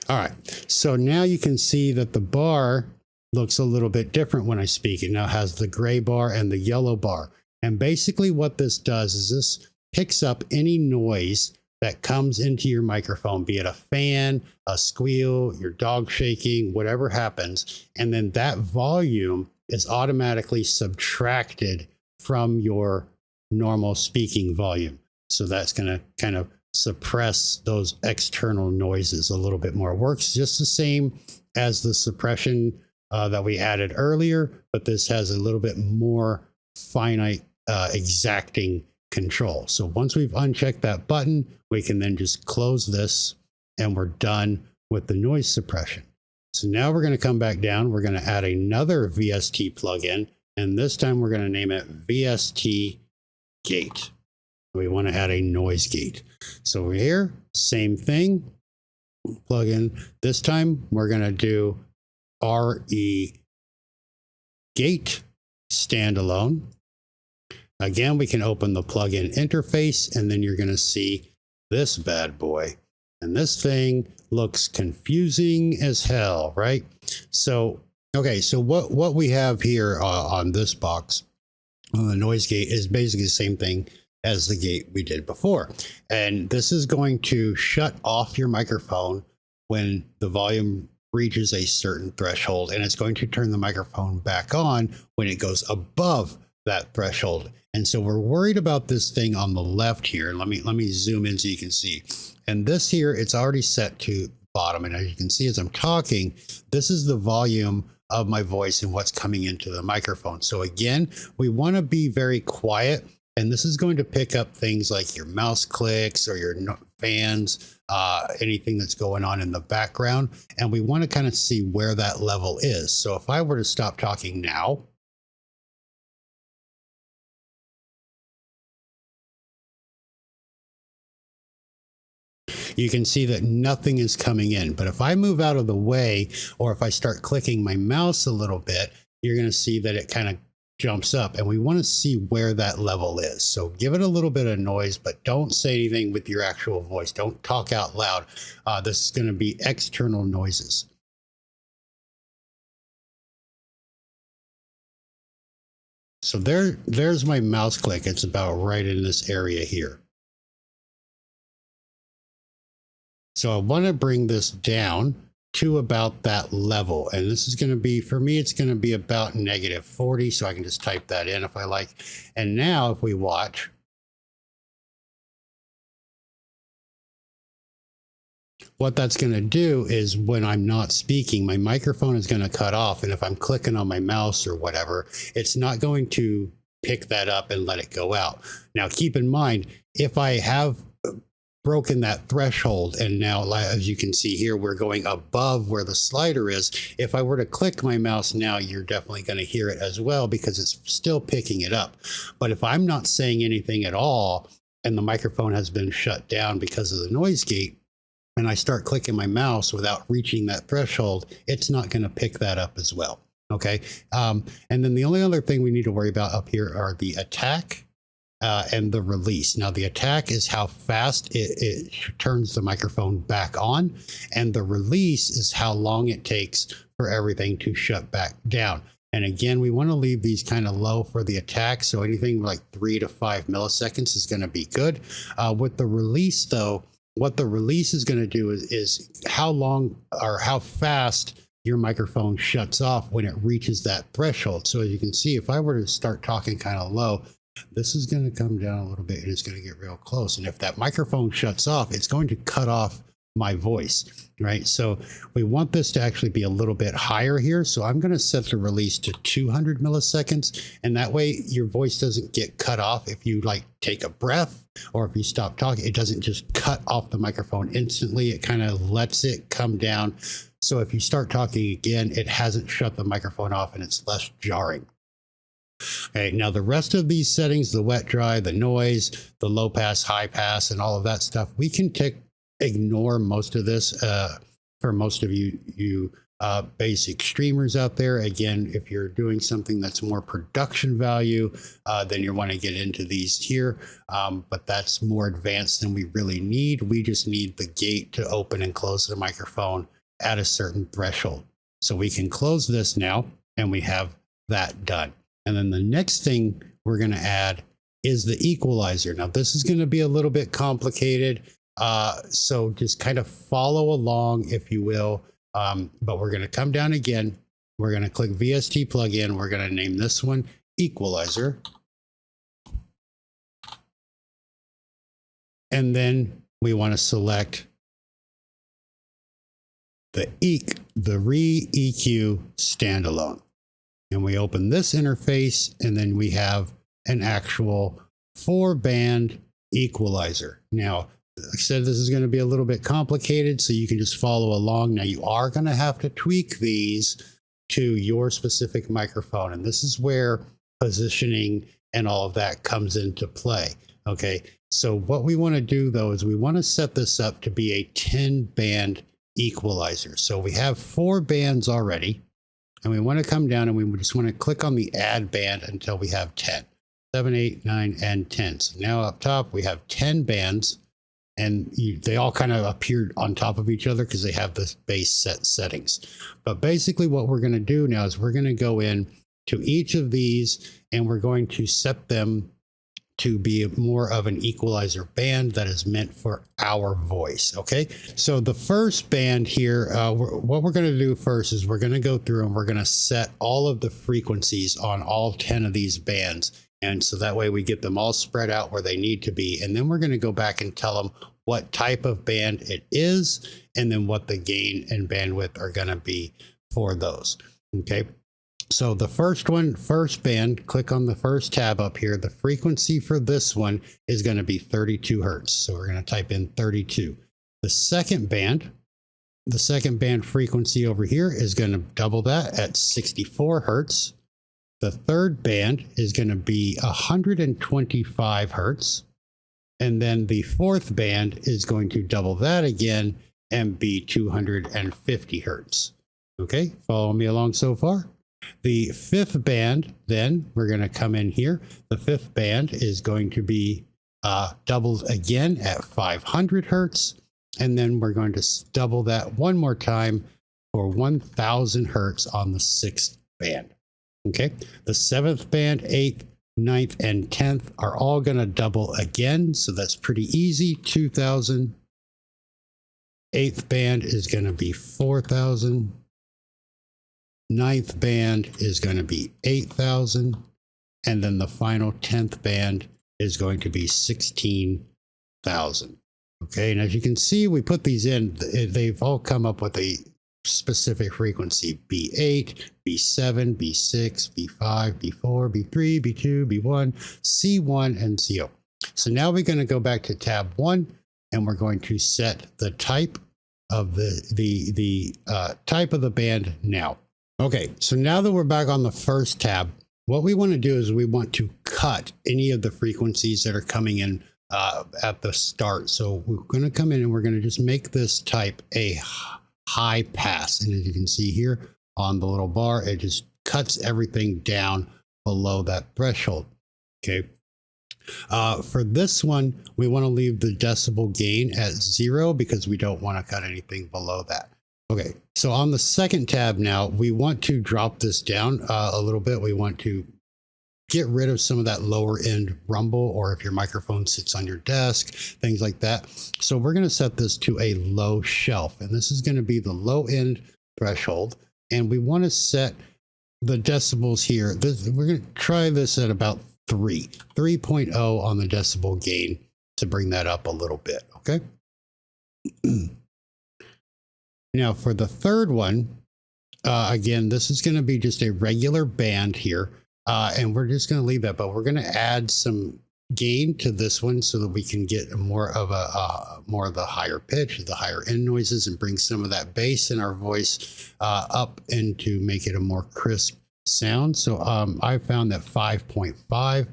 All right, so now you can see that the bar looks a little bit different when I speak. It now has the gray bar and the yellow bar. And basically what this does is this picks up any noise that comes into your microphone, be it a fan, a squeal, your dog shaking, whatever happens. And then that volume is automatically subtracted from your normal speaking volume. So that's going to kind of suppress those external noises a little bit more. It works just the same as the suppression that we added earlier, but this has a little bit more finite exacting control. So once we've unchecked that button, we can then just close this and we're done with the noise suppression. So now we're going to come back down. We're going to add another VST plugin, and this time we're going to name it VST Gate. We want to add a noise gate. So we're here, same thing, plugin. This time we're going to do RE Gate standalone. Again, we can open the plugin interface, and then you're going to see this bad boy. And this thing looks confusing as hell, right? So, okay, so what we have here on this box, on the noise gate, is basically the same thing as the gate we did before. And this is going to shut off your microphone when the volume reaches a certain threshold, and it's going to turn the microphone back on when it goes above that threshold. And so we're worried about this thing on the left here. Let me zoom in so you can see. And this here, it's already set to bottom. And as you can see, as I'm talking, this is the volume of my voice and what's coming into the microphone. So again, we want to be very quiet. And this is going to pick up things like your mouse clicks or your fans, anything that's going on in the background. And we want to kind of see where that level is. So if I were to stop talking now, you can see that nothing is coming in. But if I move out of the way, or if I start clicking my mouse a little bit, you're going to see that it kind of jumps up, and we want to see where that level is. So give it a little bit of noise, but don't say anything with your actual voice. Don't talk out loud. This is going to be external noises. So there's my mouse click. It's about right in this area here. So I want to bring this down to about that level. And this is going to be, for me, it's going to be about -40. So I can just type that in if I like. And now if we watch, what that's going to do is when I'm not speaking, my microphone is going to cut off. And if I'm clicking on my mouse or whatever, it's not going to pick that up and let it go out. Now, keep in mind, if I have broken that threshold, and now as you can see here, we're going above where the slider is. If I were to click my mouse now, you're definitely going to hear it as well, because it's still picking it up. But if I'm not saying anything at all and the microphone has been shut down because of the noise gate, and I start clicking my mouse without reaching that threshold, it's not going to pick that up as well. Okay. And then the only other thing we need to worry about up here are the attack and the release. Now, the attack is how fast it turns the microphone back on, and the release is how long it takes for everything to shut back down. And again, we want to leave these kind of low for the attack. So anything like 3 to 5 milliseconds is going to be good. With the release, though, what the release is going to do is how long or how fast your microphone shuts off when it reaches that threshold. So as you can see, if I were to start talking kind of low, this is going to come down a little bit and it's going to get real close. And if that microphone shuts off, it's going to cut off my voice, right? So we want this to actually be a little bit higher here. So I'm going to set the release to 200 milliseconds. And that way your voice doesn't get cut off. If you like take a breath or if you stop talking, it doesn't just cut off the microphone instantly. It kind of lets it come down. So if you start talking again, it hasn't shut the microphone off and it's less jarring. Okay, now the rest of these settings, the wet, dry, the noise, the low pass, high pass, and all of that stuff, we can ignore most of this for most of you basic streamers out there. Again, if you're doing something that's more production value, then you want to get into these here. But that's more advanced than we really need. We just need the gate to open and close the microphone at a certain threshold. So we can close this now, and we have that done. And then the next thing we're going to add is the equalizer. Now, this is going to be a little bit complicated. So just kind of follow along, if you will. But we're going to come down again. We're going to click VST plugin. We're going to name this one Equalizer. And then we want to select the Re-EQ standalone. And we open this interface, and then we have an actual 4-band equalizer. Now, like I said, this is going to be a little bit complicated, so you can just follow along. Now, you are going to have to tweak these to your specific microphone, and this is where positioning and all of that comes into play. Okay, so what we want to do, though, is we want to set this up to be a 10-band equalizer. So we have 4 bands already, and we want to come down and we just want to click on the add band until we have 10. 7, 8, 9, and 10. So now up top, we have 10 bands, and they all kind of appear on top of each other because they have the base set settings. But basically what we're going to do now is we're going to go in to each of these, and we're going to set them to be more of an equalizer band that is meant for our voice. Okay, so the first band here, what we're going to do first is we're going to go through and we're going to set all of the frequencies on all 10 of these bands. And so that way we get them all spread out where they need to be. And then we're going to go back and tell them what type of band it is, and then what the gain and bandwidth are going to be for those. Okay. So the first one, first band, click on the first tab up here. The frequency for this one is going to be 32 hertz. So we're going to type in 32. The second band frequency over here is going to double that at 64 hertz. The third band is going to be 125 hertz. And then the fourth band is going to double that again and be 250 hertz. Okay, follow me along so far. The fifth band, then we're going to come in here. The fifth band is going to be doubled again at 500 hertz. And then we're going to double that one more time for 1000 hertz on the sixth band. Okay, the seventh band, eighth, ninth, and 10th are all going to double again. So that's pretty easy. 2000. Eighth band is going to be 4000. Ninth band is going to be 8,000, and then the final 10th band is going to be 16,000. Okay, and as you can see, we put these in, they've all come up with a specific frequency: B8, B7, B6, B5, B4, B3, B2, B1, C1, and CO. So now we're going to go back to tab 1, and we're going to set the type of the type of the band now. Okay, so now that we're back on the first tab, what we want to do is we want to cut any of the frequencies that are coming in at the start. So we're going to come in and we're going to just make this type a high pass. And as you can see here on the little bar, it just cuts everything down below that threshold. Okay, For this one, we want to leave the decibel gain at 0 because we don't want to cut anything below that. Okay, so on the second tab now, we want to drop this down a little bit. We want to get rid of some of that lower end rumble, or if your microphone sits on your desk, things like that. So we're going to set this to a low shelf, and this is going to be the low end threshold. And we want to set the decibels here. We're going to try this at about 3.0 on the decibel gain to bring that up a little bit. Okay. Now for the third one, again, this is going to be just a regular band here. And we're just going to leave that, but we're going to add some gain to this one so that we can get more of the higher pitch, the higher end noises, and bring some of that bass in our voice up and to make it a more crisp sound. So I found that 5.5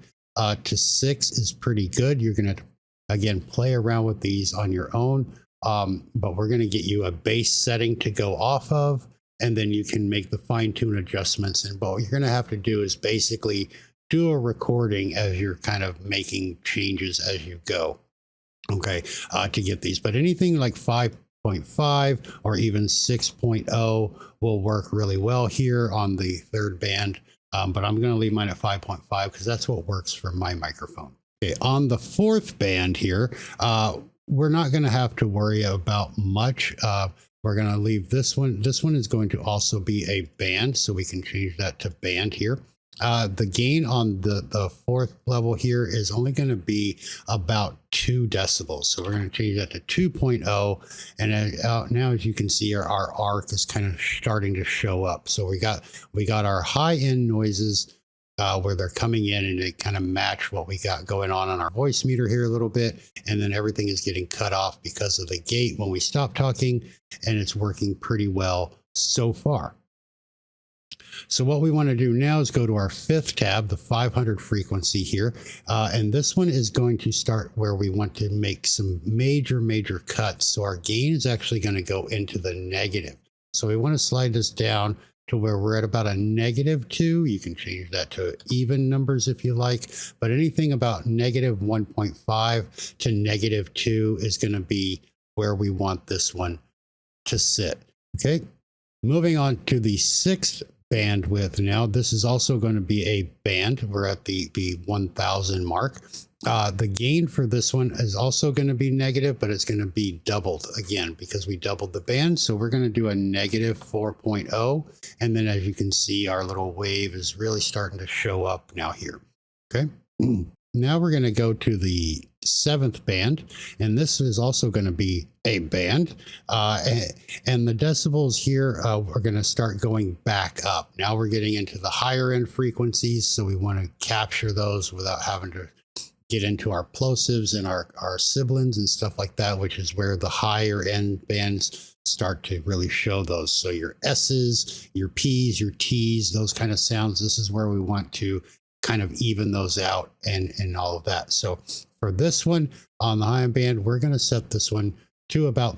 to 6 is pretty good. You're going to, again, play around with these on your own, but we're going to get you a bass setting to go off of. And then you can make the fine tune adjustments. And what you're going to have to do is basically do a recording as you're kind of making changes as you go. Okay, to get these. But anything like 5.5 or even 6.0 will work really well here on the third band. But I'm going to leave mine at 5.5 because that's what works for my microphone. Okay, on the fourth band here, we're not going to have to worry about much. We're going to leave this one. This one is going to also be a band, so we can change that to band here. The gain on the fourth level here is only going to be about 2 decibels. So we're going to change that to 2.0. And now, as you can see, our arc is kind of starting to show up. So we got our high end noises where they're coming in and they kind of match what we got going on our voice meter here a little bit. And then everything is getting cut off because of the gate when we stop talking, and it's working pretty well so far. So what we want to do now is go to our fifth tab, the 500 frequency here. And this one is going to start where we want to make some major cuts. So our gain is actually going to go into the negative. So we want to slide this down to where we're at about a -2. You can change that to even numbers if you like, but anything about -1.5 to -2 is going to be where we want this one to sit. Okay, moving on to the sixth bandwidth. Now this is also going to be a band. We're at the 1000 mark. The gain for this one is also going to be negative, but it's going to be doubled again because we doubled the band. So we're going to do a -4.0. And then as you can see, our little wave is really starting to show up now here. Okay. Now we're going to go to the seventh band, and this is also going to be a band. And the decibels here are going to start going back up. Now we're getting into the higher end frequencies. So we want to capture those without having to get into our plosives and our sibilants and stuff like that, which is where the higher end bands start to really show those. So your S's, your P's, your T's, those kind of sounds, this is where we want to kind of even those out and all of that. So for this one on the high end band, we're going to set this one to about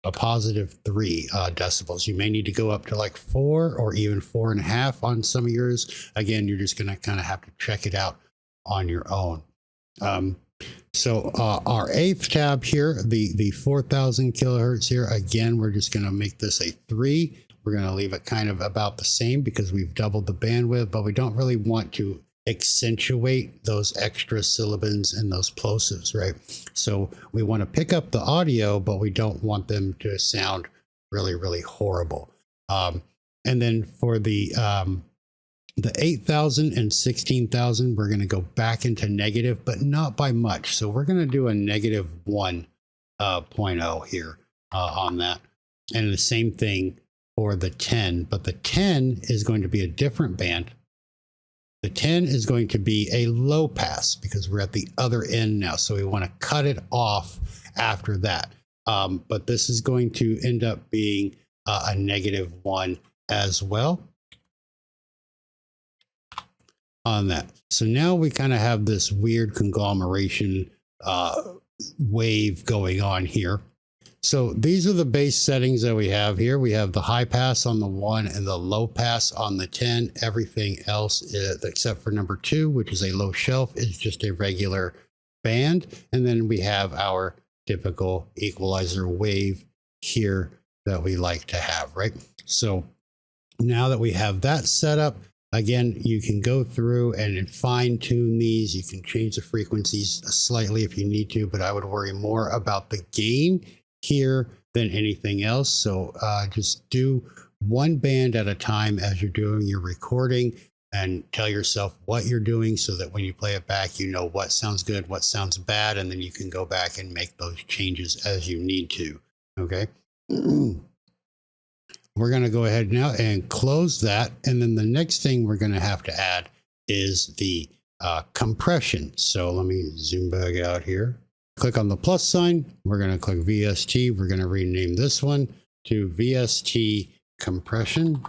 a positive 3 decibels. You may need to go up to like 4 or even 4.5 on some of yours. Again, you're just going to kind of have to check it out on your own. So our eighth tab here, the 4000 kilohertz here, again, we're just going to make this a 3. We're going to leave it kind of about the same because we've doubled the bandwidth, but we don't really want to accentuate those extra sibilants and those plosives, right? So we want to pick up the audio, but we don't want them to sound really horrible. And then for the 8,000 and 16,000, we're going to go back into negative, but not by much. So we're going to do a -1.0 here on that. And the same thing for the 10, but the 10 is going to be a different band. The 10 is going to be a low pass because we're at the other end now. So we want to cut it off after that. But this is going to end up being a -1 as well on that. So now we kind of have this weird conglomeration wave going on here. So these are the base settings that we have here. We have the high pass on the 1 and the low pass on the 10. Everything else, except for number 2, which is a low shelf, is just a regular band. And then we have our typical equalizer wave here that we like to have, right? So now that we have that set up, again, you can go through and fine tune these. You can change the frequencies slightly if you need to, but I would worry more about the gain here than anything else. So just do one band at a time as you're doing your recording, and tell yourself what you're doing so that when you play it back, you know what sounds good, what sounds bad, and then you can go back and make those changes as you need to. Okay. We're going to go ahead now and close that. And then the next thing we're going to have to add is the compression. So let me zoom back out here. Click on the plus sign. We're going to click VST. We're going to rename this one to VST compression.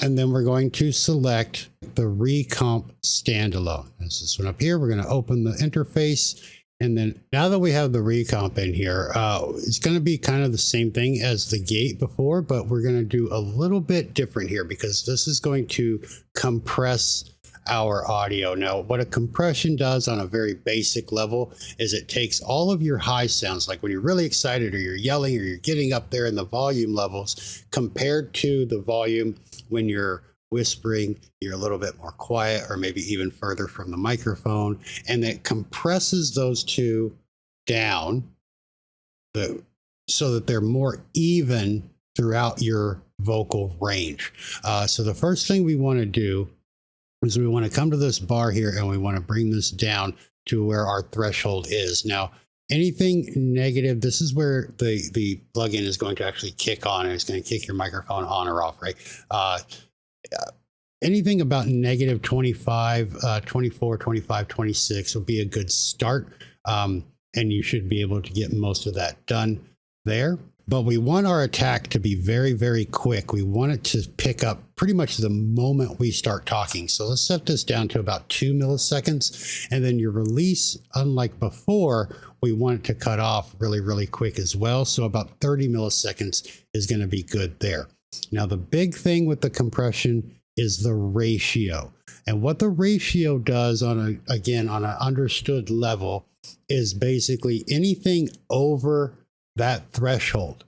And then we're going to select the recomp standalone. That's this one up here. We're going to open the interface. And then now that we have the recomp in here, it's going to be kind of the same thing as the gate before, but we're going to do a little bit different here because this is going to compress our audio. Now, what a compression does on a very basic level is it takes all of your high sounds, like when you're really excited or you're yelling or you're getting up there in the volume levels, compared to the volume when you're whispering, you're a little bit more quiet or maybe even further from the microphone, and it compresses those two down so that they're more even throughout your vocal range. So the first thing we want to do is we want to come to this bar here and we want to bring this down to where our threshold is. Now, anything negative, this is where the plugin is going to actually kick on, and it's going to kick your microphone on or off, right? Anything about negative 25, 24, 25, 26 will be a good start. And you should be able to get most of that done there. But we want our attack to be very, very quick. We want it to pick up pretty much the moment we start talking. So let's set this down to about 2 milliseconds. And then your release, unlike before, we want it to cut off really, really quick as well. So about 30 milliseconds is going to be good there. Now, the big thing with the compression is the ratio. And what the ratio does on an understood level is basically anything over that threshold.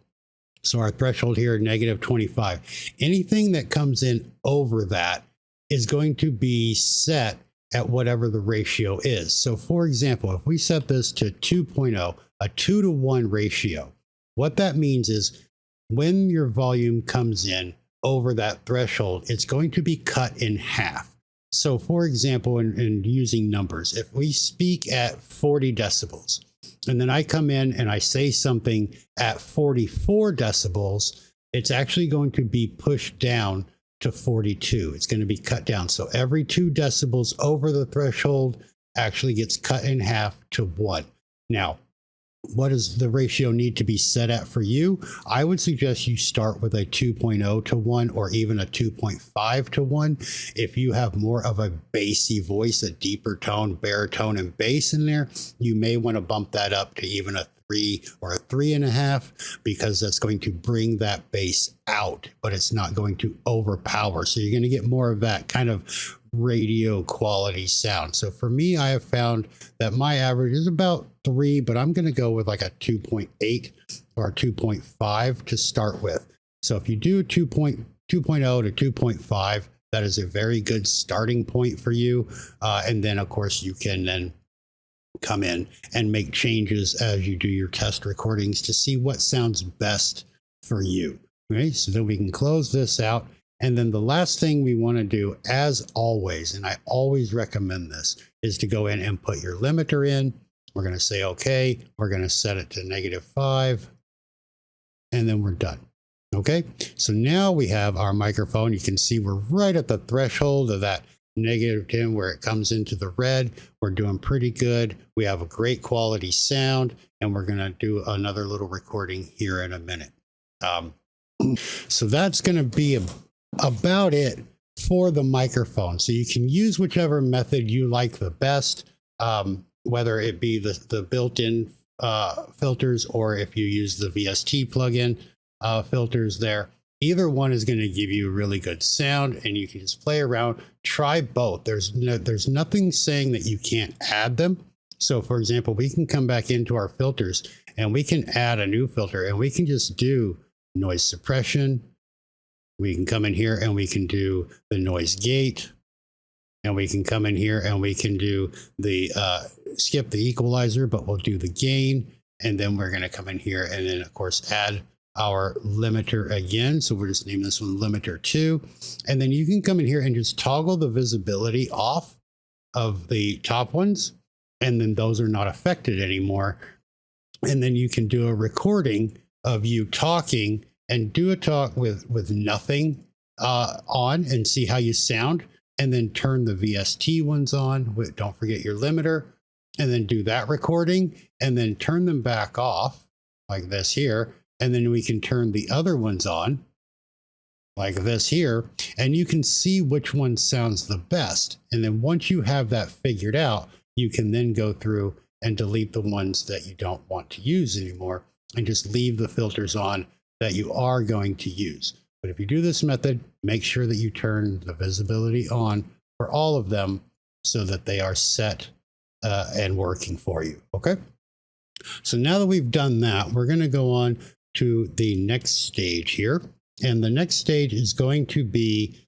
So our threshold here, negative 25. Anything that comes in over that is going to be set at whatever the ratio is. So for example, if we set this to 2.0, a 2-to-1 ratio, what that means is when your volume comes in over that threshold, it's going to be cut in half. So for example, in using numbers, if we speak at 40 decibels, and then I come in and I say something at 44 decibels, it's actually going to be pushed down to 42. It's going to be cut down. So every 2 decibels over the threshold actually gets cut in half to 1. Now, what does the ratio need to be set at for you? I would suggest you start with a 2.0 to 1 or even a 2.5 to 1. If you have more of a bassy voice, a deeper tone, baritone and bass in there, you may want to bump that up to even a 3 or a 3.5, because that's going to bring that bass out, but it's not going to overpower. So you're going to get more of that kind of radio quality sound. So for me, I have found that my average is about 3, but I'm going to go with like a 2.8 or a 2.5 to start with. So if you do 2.0 to 2.5, that is a very good starting point for you. And then of course you can then come in and make changes as you do your test recordings to see what sounds best for you. Okay, so then we can close this out. And then the last thing we want to do, as always, and I always recommend this, is to go in and put your limiter in. We're going to say, okay, we're going to set it to -5, and then we're done. Okay, so now we have our microphone. You can see we're right at the threshold of that -10 where it comes into the red. We're doing pretty good. We have a great quality sound, and we're going to do another little recording here in a minute. So that's going to be about it for the microphone. So you can use whichever method you like the best. whether it be the built-in filters or if you use the VST plugin filters there. Either one is going to give you really good sound, and you can just play around. Try both. There's nothing saying that you can't add them. So for example, we can come back into our filters and we can add a new filter, and we can just do noise suppression. We can come in here and we can do the noise gate, and we can come in here and we can do the skip the equalizer, but we'll do the gain. And then we're going to come in here and then of course add our limiter again. So we're just naming this one limiter 2. And then you can come in here and just toggle the visibility off of the top ones, and then those are not affected anymore. And then you can do a recording of you talking and do a talk with nothing on and see how you sound, and then turn the VST ones on. Don't forget your limiter, and then do that recording and then turn them back off like this here. And then we can turn the other ones on like this here, and you can see which one sounds the best. And then once you have that figured out, you can then go through and delete the ones that you don't want to use anymore and just leave the filters on that you are going to use. But if you do this method, make sure that you turn the visibility on for all of them so that they are set and working for you. Okay. So now that we've done that, we're going to go on to the next stage here. And the next stage is going to be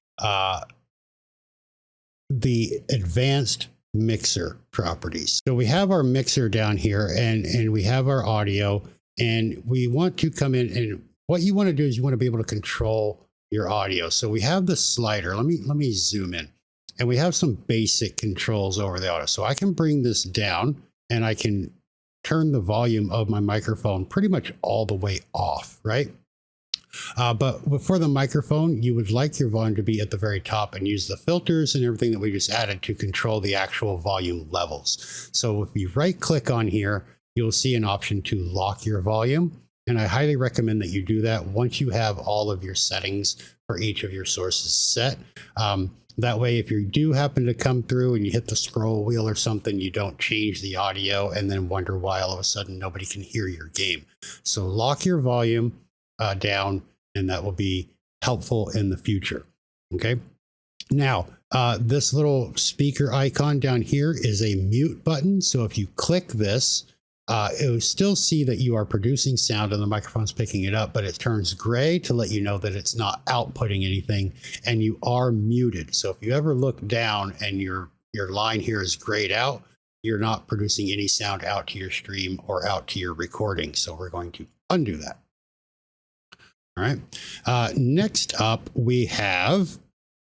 the advanced mixer properties. So we have our mixer down here, and we have our audio, and we want to come in, and what you want to do is you want to be able to control your audio. So we have the slider. Let me zoom in, and we have some basic controls over the audio. So I can bring this down, and I can turn the volume of my microphone pretty much all the way off, right? But for the microphone, you would like your volume to be at the very top, and use the filters and everything that we just added to control the actual volume levels. So if you right click on here, you'll see an option to lock your volume. And I highly recommend that you do that once you have all of your settings for each of your sources set. That way, if you do happen to come through and you hit the scroll wheel or something, you don't change the audio and then wonder why all of a sudden nobody can hear your game. So lock your volume down, and that will be helpful in the future. Okay. Now, this little speaker icon down here is a mute button. So if you click this, it will still see that you are producing sound and the microphone's picking it up, but it turns gray to let you know that it's not outputting anything and you are muted. So if you ever look down and your line here is grayed out, you're not producing any sound out to your stream or out to your recording. So we're going to undo that. All right. Next up, we have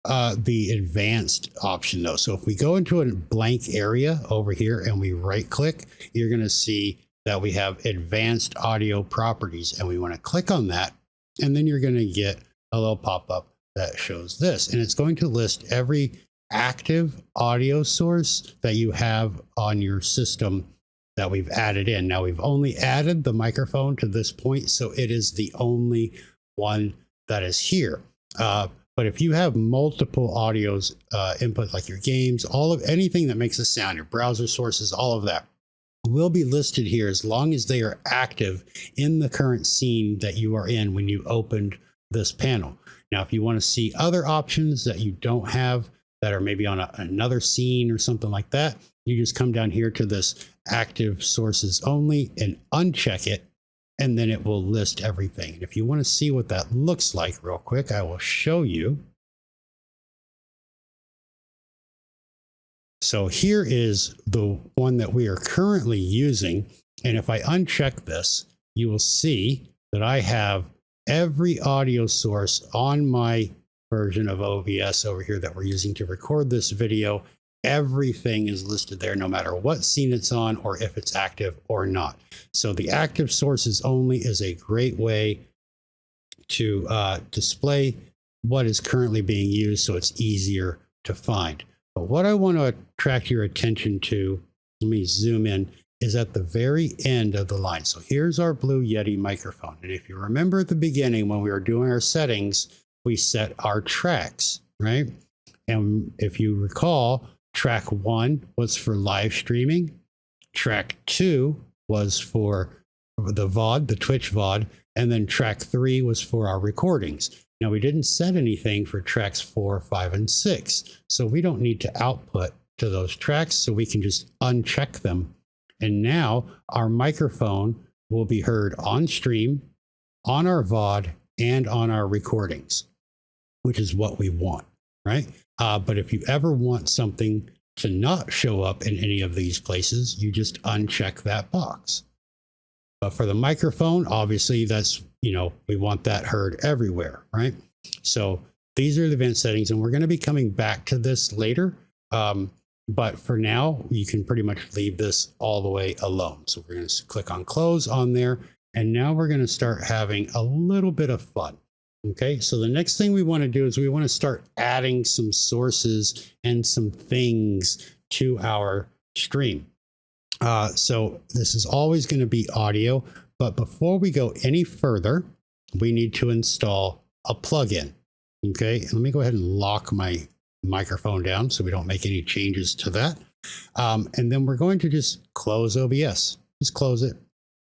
the advanced option though. So if we go into a blank area over here and we right click, you're going to see that we have advanced audio properties, and we want to click on that. And then you're going to get a little pop-up that shows this, and it's going to list every active audio source that you have on your system that we've added in. Now we've only added the microphone to this point, so it is the only one that is here. But if you have multiple audios input, like your games, anything that makes a sound, your browser sources, all of that will be listed here as long as they are active in the current scene that you are in when you opened this panel. Now, if you want to see other options that you don't have that are maybe on another scene or something like that, you just come down here to this active sources only and uncheck it, and then it will list everything. And if you want to see what that looks like real quick, I will show you. So here is the one that we are currently using. And if I uncheck this, you will see that I have every audio source on my version of OBS over here that we're using to record this video. Everything is listed there, no matter what scene it's on or if it's active or not. So the active sources only is a great way to display what is currently being used, so it's easier to find. But what I want to attract your attention to, let me zoom in, is at the very end of the line. So here's our Blue Yeti microphone. And if you remember at the beginning when we were doing our settings, we set our tracks, right? And if you recall, track 1 was for live streaming. Track 2 was for the VOD, the Twitch VOD, and then track 3 was for our recordings. Now, we didn't set anything for tracks 4, 5, and 6, so we don't need to output to those tracks, so we can just uncheck them. And now our microphone will be heard on stream, on our VOD, and on our recordings, which is what we want, right? But if you ever want something to not show up in any of these places, you just uncheck that box. But for the microphone, obviously that's, we want that heard everywhere, right? So these are the event settings, and we're going to be coming back to this later. But for now, you can pretty much leave this all the way alone. So we're going to click on close on there. And now we're going to start having a little bit of fun. Okay, so the next thing we want to do is we want to start adding some sources and some things to our stream. So this is always going to be audio, but before we go any further, we need to install a plugin. Okay, let me go ahead and lock my microphone down so we don't make any changes to that. And then we're going to just close OBS. Just close it.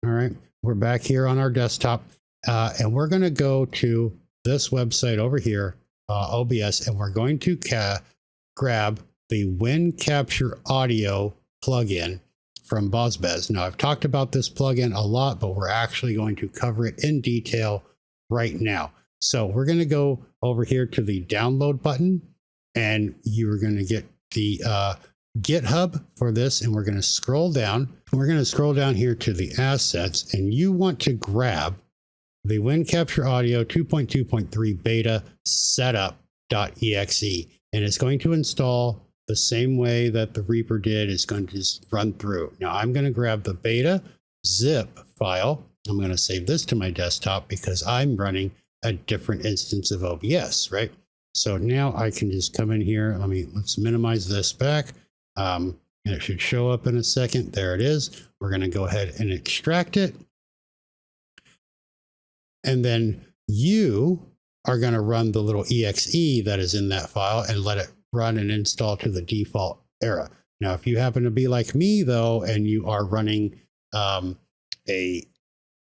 All right, we're back here on our desktop, and we're going to go to this website over here, OBS, and we're going to grab the Wind Capture Audio plugin from BozBez. Now, I've talked about this plugin a lot, but we're actually going to cover it in detail right now. So we're going to go over here to the download button, and you're going to get the GitHub for this, and we're going to scroll down. We're going to scroll down here to the assets, and you want to grab the Wind Capture Audio 2.2.3 beta setup.exe, and it's going to install the same way that the Reaper did. It's going to just run through. Now I'm going to grab the beta zip file. I'm going to save this to my desktop because I'm running a different instance of OBS, right? So now I can just come in here. Let's minimize this back. And it should show up in a second. There it is. We're going to go ahead and extract it. And then you are going to run the little exe that is in that file and let it run and install to the default era. Now, if you happen to be like me, though, and you are running a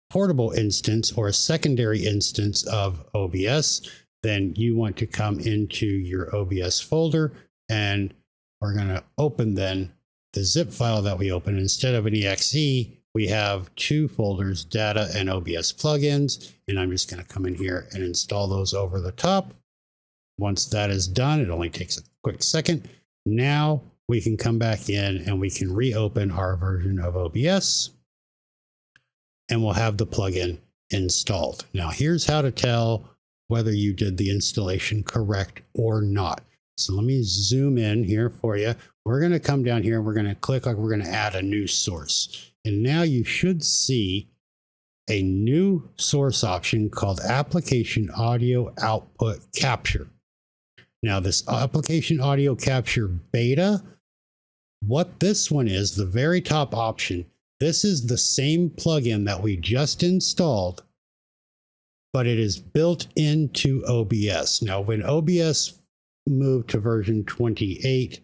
portable instance or a secondary instance of OBS, then you want to come into your OBS folder, and we're going to open then the zip file that we opened. Instead of an exe, we have two folders, data and OBS plugins, and I'm just going to come in here and install those over the top. Once that is done, it only takes a quick second. Now we can come back in and we can reopen our version of OBS, and we'll have the plugin installed. Now here's how to tell whether you did the installation correct or not. So let me zoom in here for you. We're going to come down here and we're going to click like we're going to add a new source. And now you should see a new source option called Application Audio Output Capture. Now this Application Audio Capture Beta, what this one is, the very top option, this is the same plugin that we just installed, but it is built into OBS. Now, when OBS moved to version 28,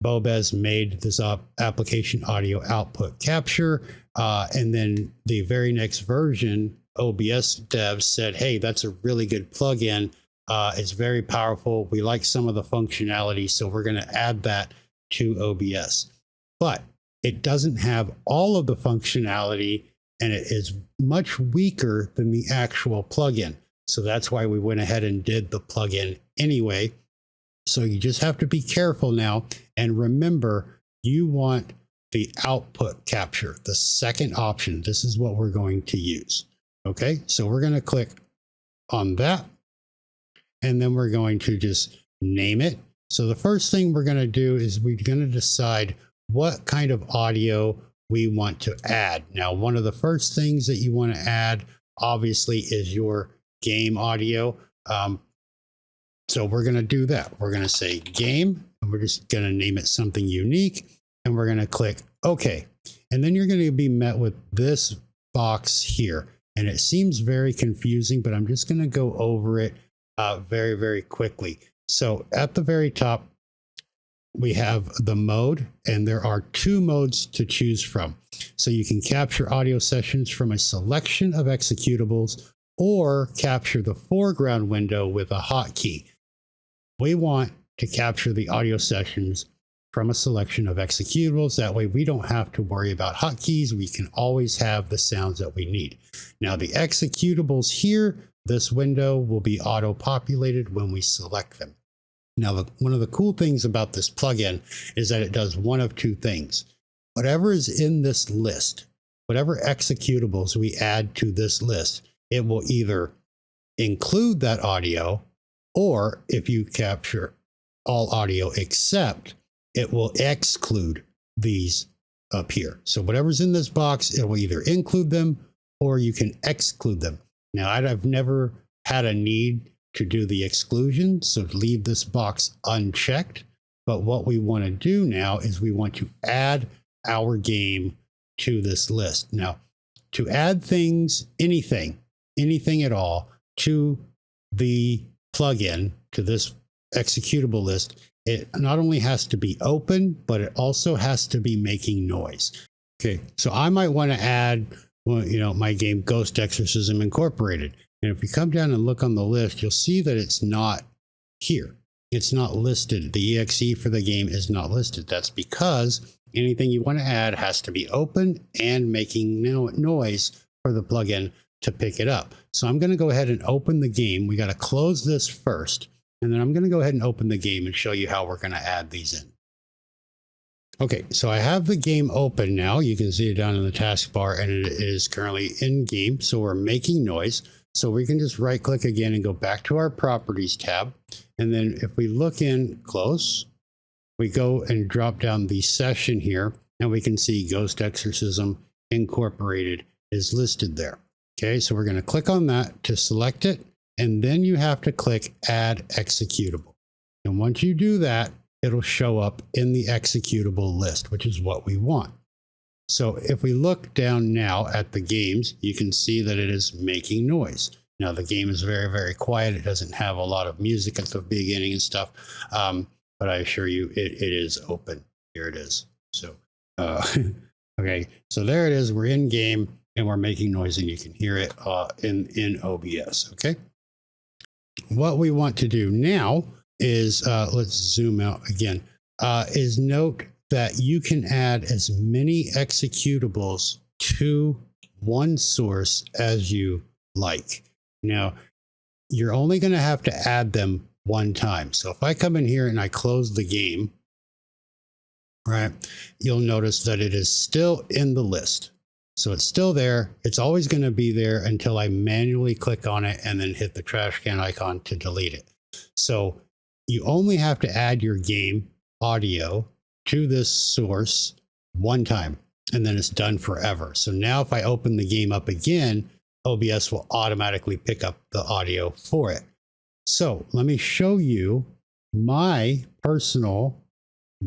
BozBez made this application audio output capture. And then the very next version, OBS devs said, hey, that's a really good plugin. It's very powerful. We like some of the functionality, so we're going to add that to OBS. But it doesn't have all of the functionality, and it is much weaker than the actual plugin. So that's why we went ahead and did the plugin anyway. So you just have to be careful now. And remember, you want the output capture, the second option. This is what we're going to use. Okay, so we're going to click on that. And then we're going to just name it. So the first thing we're going to do is we're going to decide what kind of audio we want to add. Now, one of the first things that you want to add, obviously, is your game audio. So we're going to do that. We're going to say game, and we're just going to name it something unique, and we're going to click OK. And then you're going to be met with this box here. And it seems very confusing, but I'm just going to go over it very, very quickly. So at the very top, we have the mode, and there are two modes to choose from. So you can capture audio sessions from a selection of executables or capture the foreground window with a hotkey. We want to capture the audio sessions from a selection of executables. That way we don't have to worry about hotkeys. We can always have the sounds that we need. Now the executables here, this window will be auto-populated when we select them. Now, one of the cool things about this plugin is that it does one of two things. Whatever is in this list, whatever executables we add to this list, it will either include that audio, or if you capture all audio except, it will exclude these up here. So whatever's in this box, it will either include them or you can exclude them. Now, I've never had a need to do the exclusion, so leave this box unchecked. But what we want to do now is we want to add our game to this list. Now, to add things, anything at all to the plugin, to this executable list, it not only has to be open, but it also has to be making noise. Okay, so I might want to add, well, my game Ghost Exorcism Incorporated. And if you come down and look on the list, you'll see that it's not here. It's not listed. The exe for the game is not listed. That's because anything you want to add has to be open and making noise for the plugin to pick it up. So I'm going to go ahead and open the game. We got to close this first, and then I'm going to go ahead and open the game and show you how we're going to add these in. Okay, so I have the game open now. You can see it down in the taskbar, and it is currently in game. So we're making noise. So we can just right click again and go back to our properties tab. And then if we look in close, we go and drop down the session here, and we can see Ghost Exorcism Incorporated is listed there. Okay, so we're going to click on that to select it. And then you have to click Add Executable. And once you do that, it'll show up in the executable list, which is what we want. So if we look down now at the games, you can see that it is making noise. Now the game is very, very quiet. It doesn't have a lot of music at the beginning and stuff. But I assure you it is open. Here it is. So, okay, so there it is. We're in game and we're making noise, and you can hear it in OBS, okay? What we want to do now is, let's zoom out again, is note that you can add as many executables to one source as you like. Now, you're only going to have to add them one time. So if I come in here and I close the game, right, you'll notice that it is still in the list. So it's still there. It's always going to be there until I manually click on it and then hit the trash can icon to delete it. So you only have to add your game audio to this source one time, and then it's done forever. So now if I open the game up again, OBS will automatically pick up the audio for it. So let me show you my personal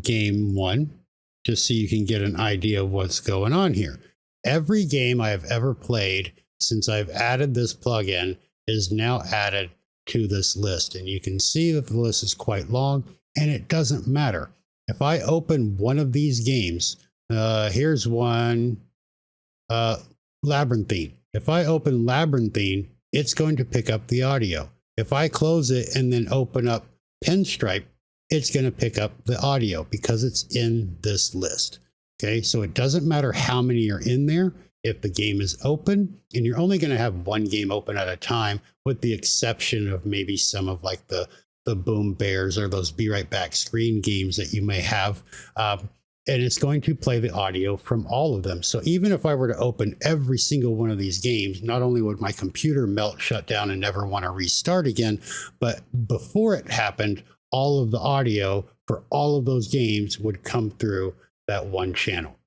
game one, just so you can get an idea of what's going on here. Every game I have ever played since I've added this plugin is now added to this list. And you can see that the list is quite long, and it doesn't matter. If I open one of these games, here's one, Labyrinthine. If I open Labyrinthine, it's going to pick up the audio. If I close it and then open up Pinstripe, it's going to pick up the audio because it's in this list. Okay, so it doesn't matter how many are in there if the game is open, and you're only going to have one game open at a time, with the exception of maybe some of like the Boom Bears or those Be Right Back screen games that you may have. And it's going to play the audio from all of them. So even if I were to open every single one of these games, not only would my computer melt, shut down, and never want to restart again, but before it happened, all of the audio for all of those games would come through that one channel.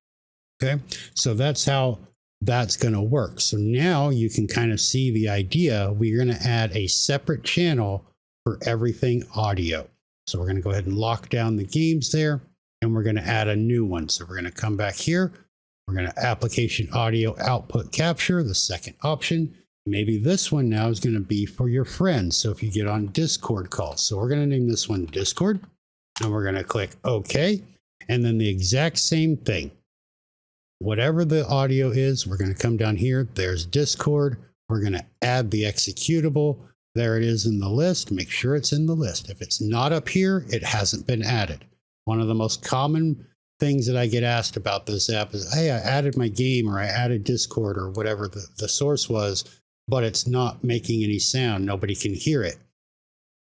Okay, so that's how that's going to work. So now you can kind of see the idea. We're going to add a separate channel for everything audio. So we're going to go ahead and lock down the games there, and we're going to add a new one. So we're going to come back here. We're going to application audio output capture, the second option. Maybe this one now is going to be for your friends. So if you get on Discord calls, so we're going to name this one Discord. And we're going to click OK. And then the exact same thing. Whatever the audio is, we're going to come down here. There's Discord. We're going to add the executable. There it is in the list. Make sure it's in the list. If it's not up here, it hasn't been added. One of the most common things that I get asked about this app is, hey, I added my game or I added Discord or whatever the source was, but it's not making any sound. Nobody can hear it.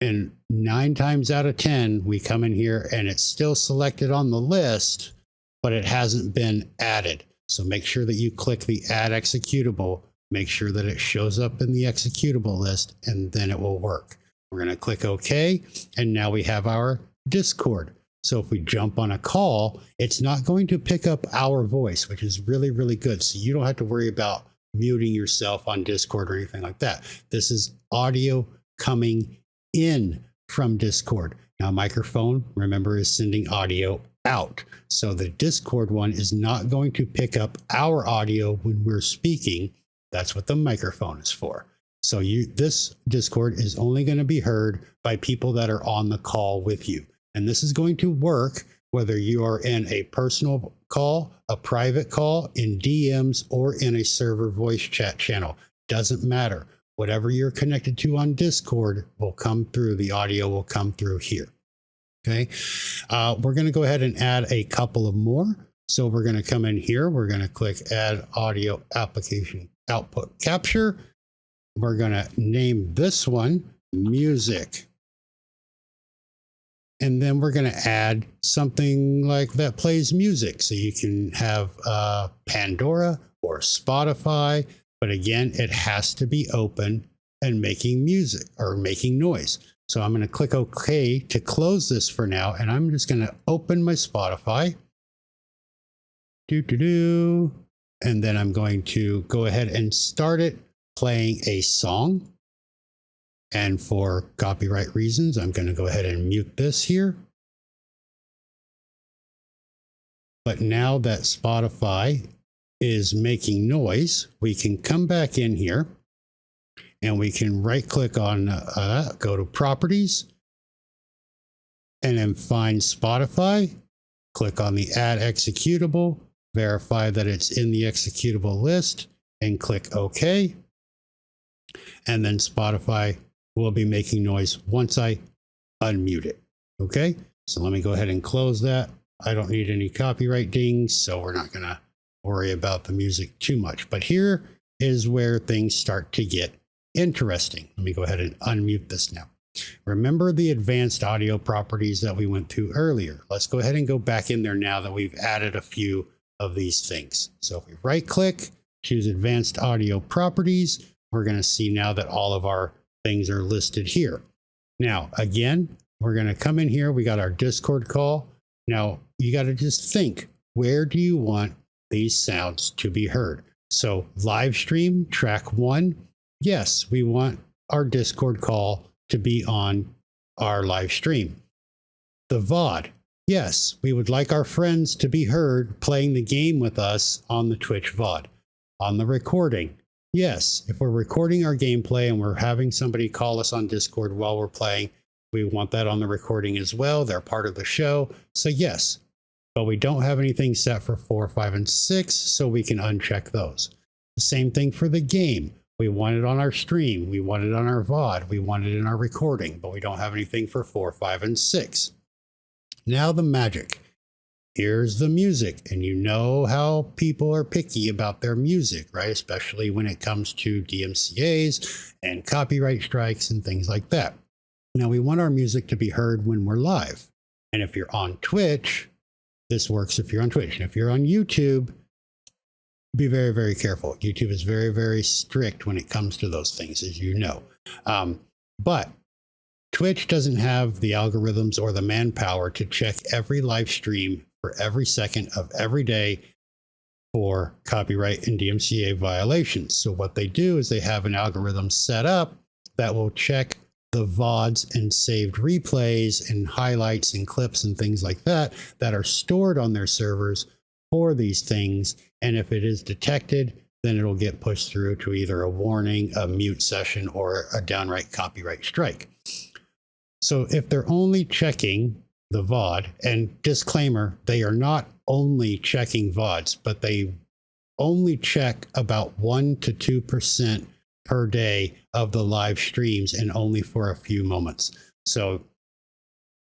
And 9 times out of 10, we come in here and it's still selected on the list, but it hasn't been added. So make sure that you click the add executable, make sure that it shows up in the executable list, and then it will work. We're going to click OK. And now we have our Discord. So if we jump on a call, it's not going to pick up our voice, which is really, really good. So you don't have to worry about muting yourself on Discord or anything like that. This is audio coming in from Discord. Now, microphone, remember, is sending audio out. So the Discord one is not going to pick up our audio when we're speaking. That's what the microphone is for. So this Discord is only going to be heard by people that are on the call with you. And this is going to work whether you are in a personal call, a private call, in DMs, or in a server voice chat channel. Doesn't matter. Whatever you're connected to on Discord will come through. The audio will come through here. Okay. We're going to go ahead and add a couple of more. So we're going to come in here. We're going to click Add Audio Application Output Capture. We're going to name this one Music. And then we're going to add something like that plays music. So you can have Pandora or Spotify. But again, it has to be open and making music or making noise. So I'm going to click OK to close this for now. And I'm just going to open my Spotify. And then I'm going to go ahead and start it playing a song. And for copyright reasons, I'm going to go ahead and mute this here. But now that Spotify is making noise, we can come back in here and we can right click on go to Properties and then find Spotify, click on the Add Executable, verify that it's in the executable list, and click OK. And then Spotify will be making noise once I unmute it. Okay, so let me go ahead and close that. I don't need any copyright dings, so we're not going to worry about the music too much. But here is where things start to get interesting. Let me go ahead and unmute this now. Remember the advanced audio properties that we went through earlier. Let's go ahead and go back in there now that we've added a few of these things. So if we right click, choose advanced audio properties, we're going to see now that all of our things are listed here. Now, again, we're going to come in here. We got our Discord call. Now, you got to just think, where do you want these sounds to be heard? So live stream track 1. Yes, we want our Discord call to be on our live stream. The VOD. Yes, we would like our friends to be heard playing the game with us on the Twitch VOD. On the recording. Yes, if we're recording our gameplay and we're having somebody call us on Discord while we're playing, we want that on the recording as well. They're part of the show. So yes, but we don't have anything set for 4, 5, and 6, so we can uncheck those. The same thing for the game. We want it on our stream. We want it on our VOD. We want it in our recording, but we don't have anything for 4, 5, and 6. Now the magic. Here's the music, and you know how people are picky about their music, right? Especially when it comes to DMCAs and copyright strikes and things like that. Now we want our music to be heard when we're live. And if you're on Twitch, this works if you're on Twitch. And if you're on YouTube, be very, very careful. YouTube is very, very strict when it comes to those things, as you know. But Twitch doesn't have the algorithms or the manpower to check every live stream for every second of every day for copyright and DMCA violations. So what they do is they have an algorithm set up that will check the VODs and saved replays and highlights and clips and things like that that are stored on their servers for these things. And if it is detected, then it'll get pushed through to either a warning, a mute session, or a downright copyright strike. So if they're only checking the VOD. And disclaimer, they are not only checking VODs, but they only check about 1 to 2% per day of the live streams, and only for a few moments. So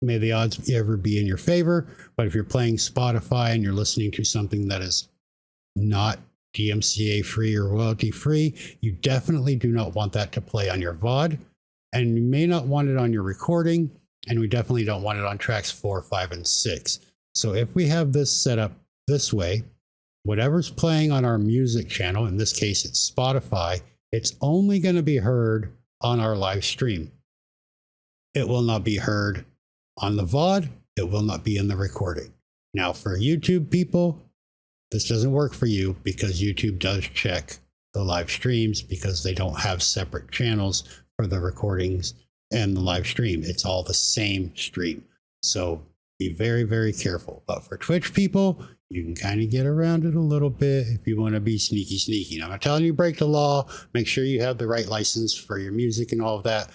may the odds ever be in your favor. But if you're playing Spotify and you're listening to something that is not DMCA free or royalty free, you definitely do not want that to play on your VOD, and you may not want it on your recording, and we definitely don't want it on tracks 4, 5, and 6. So if we have this set up this way, whatever's playing on our music channel, in this case it's Spotify, it's only going to be heard on our live stream. It will not be heard on the VOD. It will not be in the recording. Now for YouTube people, this doesn't work for you, because YouTube does check the live streams, because they don't have separate channels for the recordings and the live stream. It's all the same stream. So be very, very careful. But for Twitch people, you can kind of get around it a little bit if you want to be sneaky. Now, I'm not telling you break the law. Make sure you have the right license for your music and all of that.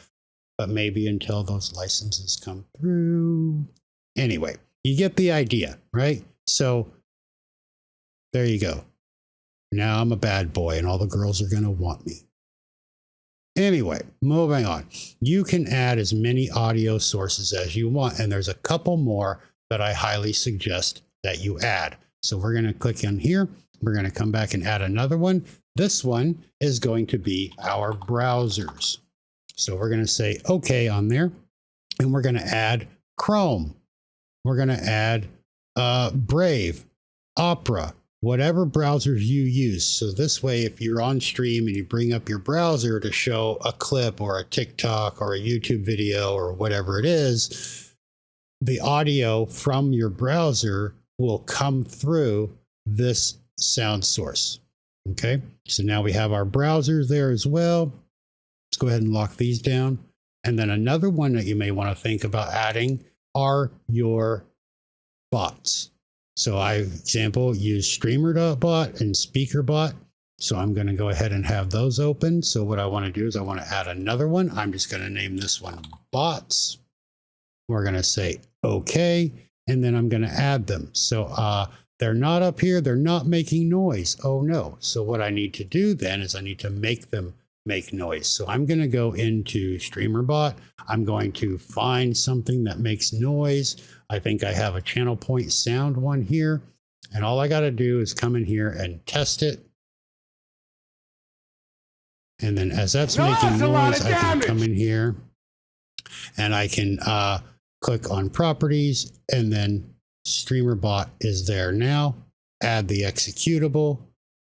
But maybe until those licenses come through. Anyway, you get the idea, right? So there you go. Now I'm a bad boy and all the girls are going to want me. Anyway, moving on. You can add as many audio sources as you want, and there's a couple more that I highly suggest that you add. So we're going to click on here. We're going to come back and add another one. This one is going to be our browsers. So we're going to say OK on there, and we're going to add Chrome. We're going to add Brave, Opera, whatever browsers you use. So this way, if you're on stream and you bring up your browser to show a clip or a TikTok or a YouTube video or whatever it is, the audio from your browser will come through this sound source. Okay, so now we have our browsers there as well. Let's go ahead and lock these down. And then another one that you may want to think about adding are your bots. So I, example, use streamer.bot and speaker.bot. So I'm going to go ahead and have those open. So what I want to do is I want to add another one. I'm just going to name this one bots. We're going to say OK, and then I'm going to add them. So they're not up here. They're not making noise. Oh no. So what I need to do then is I need to make them make noise. So I'm going to go into StreamerBot. I'm going to find something that makes noise. I think I have a channel point sound one here. And all I got to do is come in here and test it. And then as that's making noise, I can come in here and I can click on properties, and then StreamerBot is there now. Add the executable.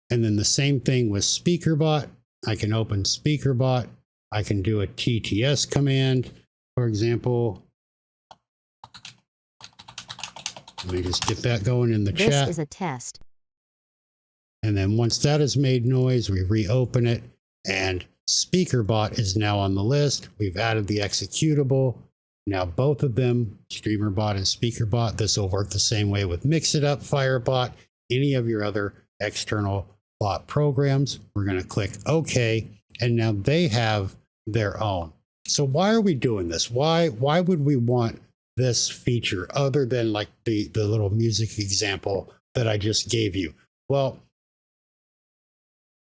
And then the same thing with SpeakerBot. I can open SpeakerBot. I can do a TTS command, for example. Let me just get that going in the chat. This is a test. And then once that has made noise, we reopen it, and SpeakerBot is now on the list. We've added the executable. Now both of them, StreamerBot and SpeakerBot, this will work the same way with MixItUp, FireBot, any of your other external bot programs. We're going to click OK, and now they have their own. So why are we doing this? Why would we want this feature other than like the little music example that I just gave you? Well,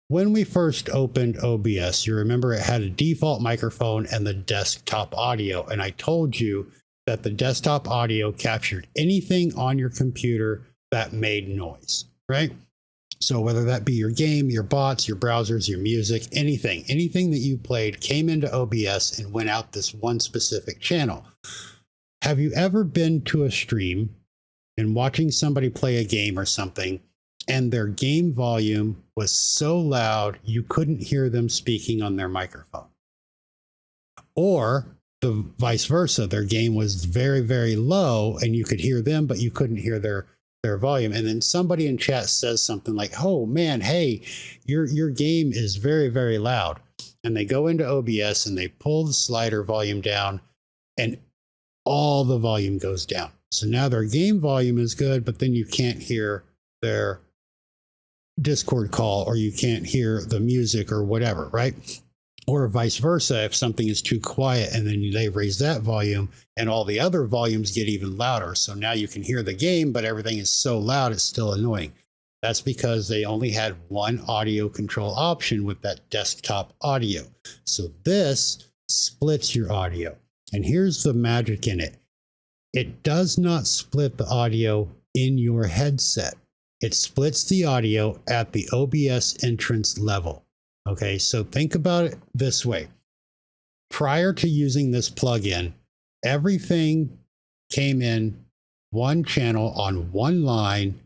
when we first opened OBS, you remember it had a default microphone and the desktop audio. And I told you that the desktop audio captured anything on your computer that made noise, right? So whether that be your game, your bots, your browsers, your music, anything that you played came into OBS and went out this one specific channel. Have you ever been to a stream and watching somebody play a game or something, and their game volume was so loud you couldn't hear them speaking on their microphone? Or the vice versa, their game was very, very low and you could hear them, but you couldn't hear their volume. And then somebody in chat says something like, oh man, hey, your game is very, very loud. And they go into OBS and they pull the slider volume down, and all the volume goes down. So now their game volume is good, but then you can't hear their Discord call, or you can't hear the music or whatever, right? Or vice versa, if something is too quiet and then they raise that volume and all the other volumes get even louder. So now you can hear the game, but everything is so loud it's still annoying. That's because they only had one audio control option with that desktop audio. So this splits your audio. And here's the magic in it. It does not split the audio in your headset. It splits the audio at the OBS entrance level. Okay, so think about it this way. Prior to using this plugin, everything came in one channel on one line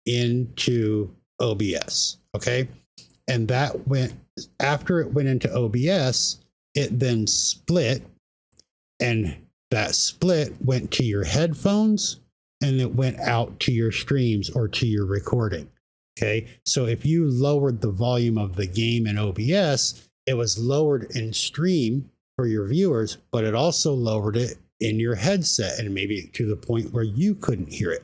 into OBS. Okay, and that went, after it went into OBS, it then split, and that split went to your headphones and it went out to your streams or to your recording. Okay, so if you lowered the volume of the game in OBS, it was lowered in stream for your viewers, but it also lowered it in your headset and maybe to the point where you couldn't hear it.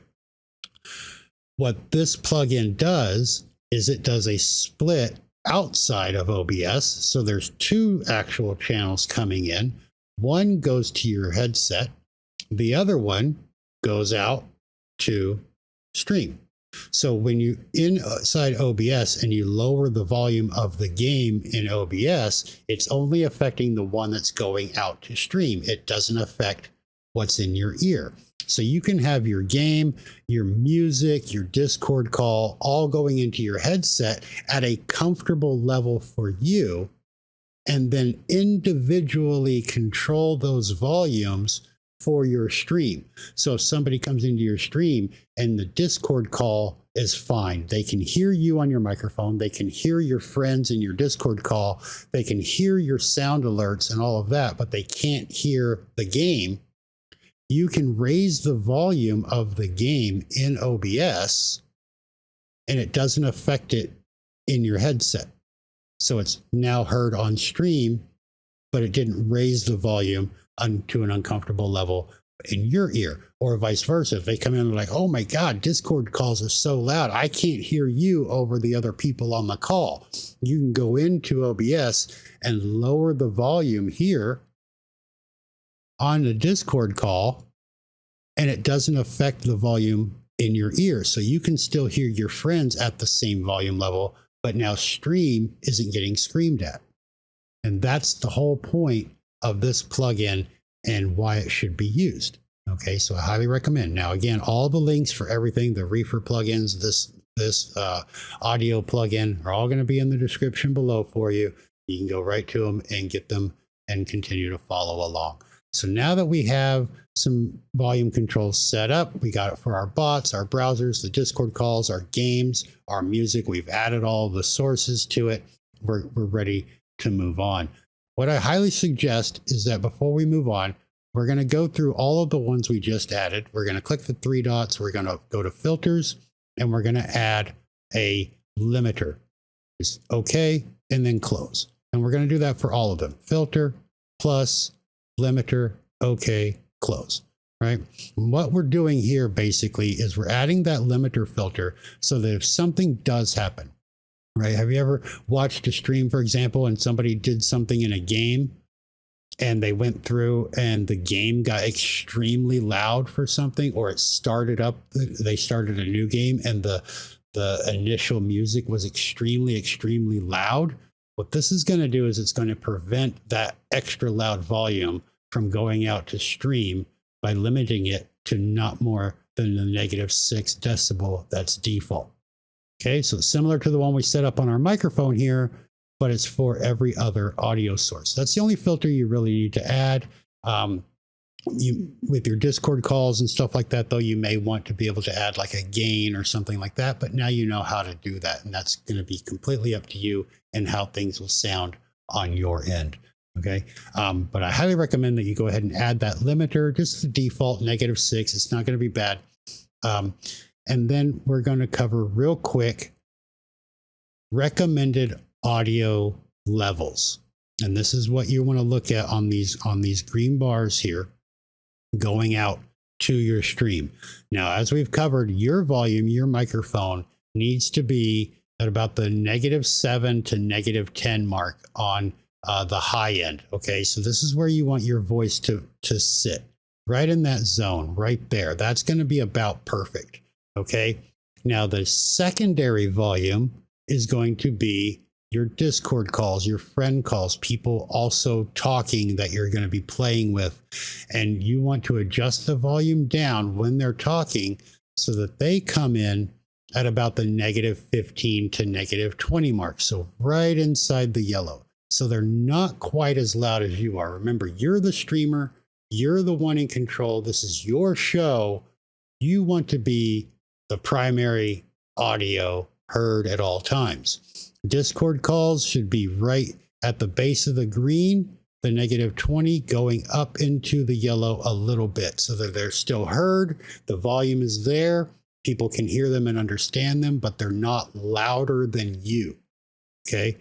What this plugin does is it does a split outside of OBS. So there's two actual channels coming in. One goes to your headset. The other one goes out to stream. So when you inside OBS and you lower the volume of the game in OBS, it's only affecting the one that's going out to stream. It doesn't affect what's in your ear. So you can have your game, your music, your Discord call, all going into your headset at a comfortable level for you, and then individually control those volumes for your stream. So if somebody comes into your stream and the Discord call is fine, they can hear you on your microphone, they can hear your friends in your Discord call, they can hear your sound alerts and all of that, but they can't hear the game. You can raise the volume of the game in OBS and it doesn't affect it in your headset. So it's now heard on stream, but it didn't raise the volume to an uncomfortable level in your ear, or vice versa. If they come in and like, oh my God, Discord calls are so loud, I can't hear you over the other people on the call. You can go into OBS and lower the volume here on the Discord call, and it doesn't affect the volume in your ear. So you can still hear your friends at the same volume level, but now stream isn't getting screamed at. And that's the whole point of this plugin and why it should be used. Okay, so I highly recommend. Now, again, all the links for everything, the Reefer plugins, this audio plugin are all going to be in the description below for you. You can go right to them and get them and continue to follow along. So now that we have some volume controls set up, we got it for our bots, our browsers, the Discord calls, our games, our music. We've added all the sources to it. We're ready to move on. What I highly suggest is that before we move on, we're going to go through all of the ones we just added. We're going to click the three dots. We're going to go to filters, and we're going to add a limiter. Just OK, and then close. And we're going to do that for all of them. Filter, plus, limiter, OK, close. Right? And what we're doing here basically is we're adding that limiter filter so that if something does happen, right? Have you ever watched a stream, for example, and somebody did something in a game and they went through and the game got extremely loud for something, or it started up, they started a new game and the initial music was extremely, extremely loud? What this is going to do is it's going to prevent that extra loud volume from going out to stream by limiting it to not more than the -6 decibel that's default. Okay, so similar to the one we set up on our microphone here, but it's for every other audio source. That's the only filter you really need to add. With your Discord calls and stuff like that, though, you may want to be able to add like a gain or something like that, but now you know how to do that, and that's going to be completely up to you and how things will sound on your end. Okay, but I highly recommend that you go ahead and add that limiter, just the default -6. It's not going to be bad. And then we're going to cover real quick recommended audio levels. And this is what you want to look at on these green bars here going out to your stream. Now, as we've covered, your volume, your microphone needs to be at about the -7 to -10 mark on the high end. Okay, so this is where you want your voice to sit, right in that zone, right there. That's going to be about perfect. Okay, now the secondary volume is going to be your Discord calls, your friend calls, people also talking that you're going to be playing with. And you want to adjust the volume down when they're talking so that they come in at about the -15 to -20 mark. So right inside the yellow. So they're not quite as loud as you are. Remember, you're the streamer. You're the one in control. This is your show. You want to be the primary audio heard at all times. Discord calls should be right at the base of the green, the -20 going up into the yellow a little bit so that they're still heard. The volume is there. People can hear them and understand them, but they're not louder than you. Okay.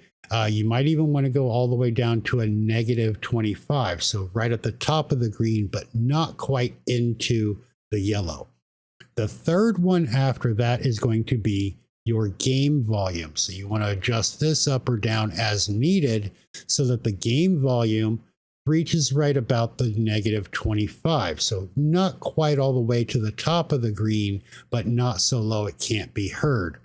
You might even want to go all the way down to a -25. So right at the top of the green, but not quite into the yellow. The third one after that is going to be your game volume. So you want to adjust this up or down as needed so that the game volume reaches right about the -25. So not quite all the way to the top of the green, but not so low it can't be heard.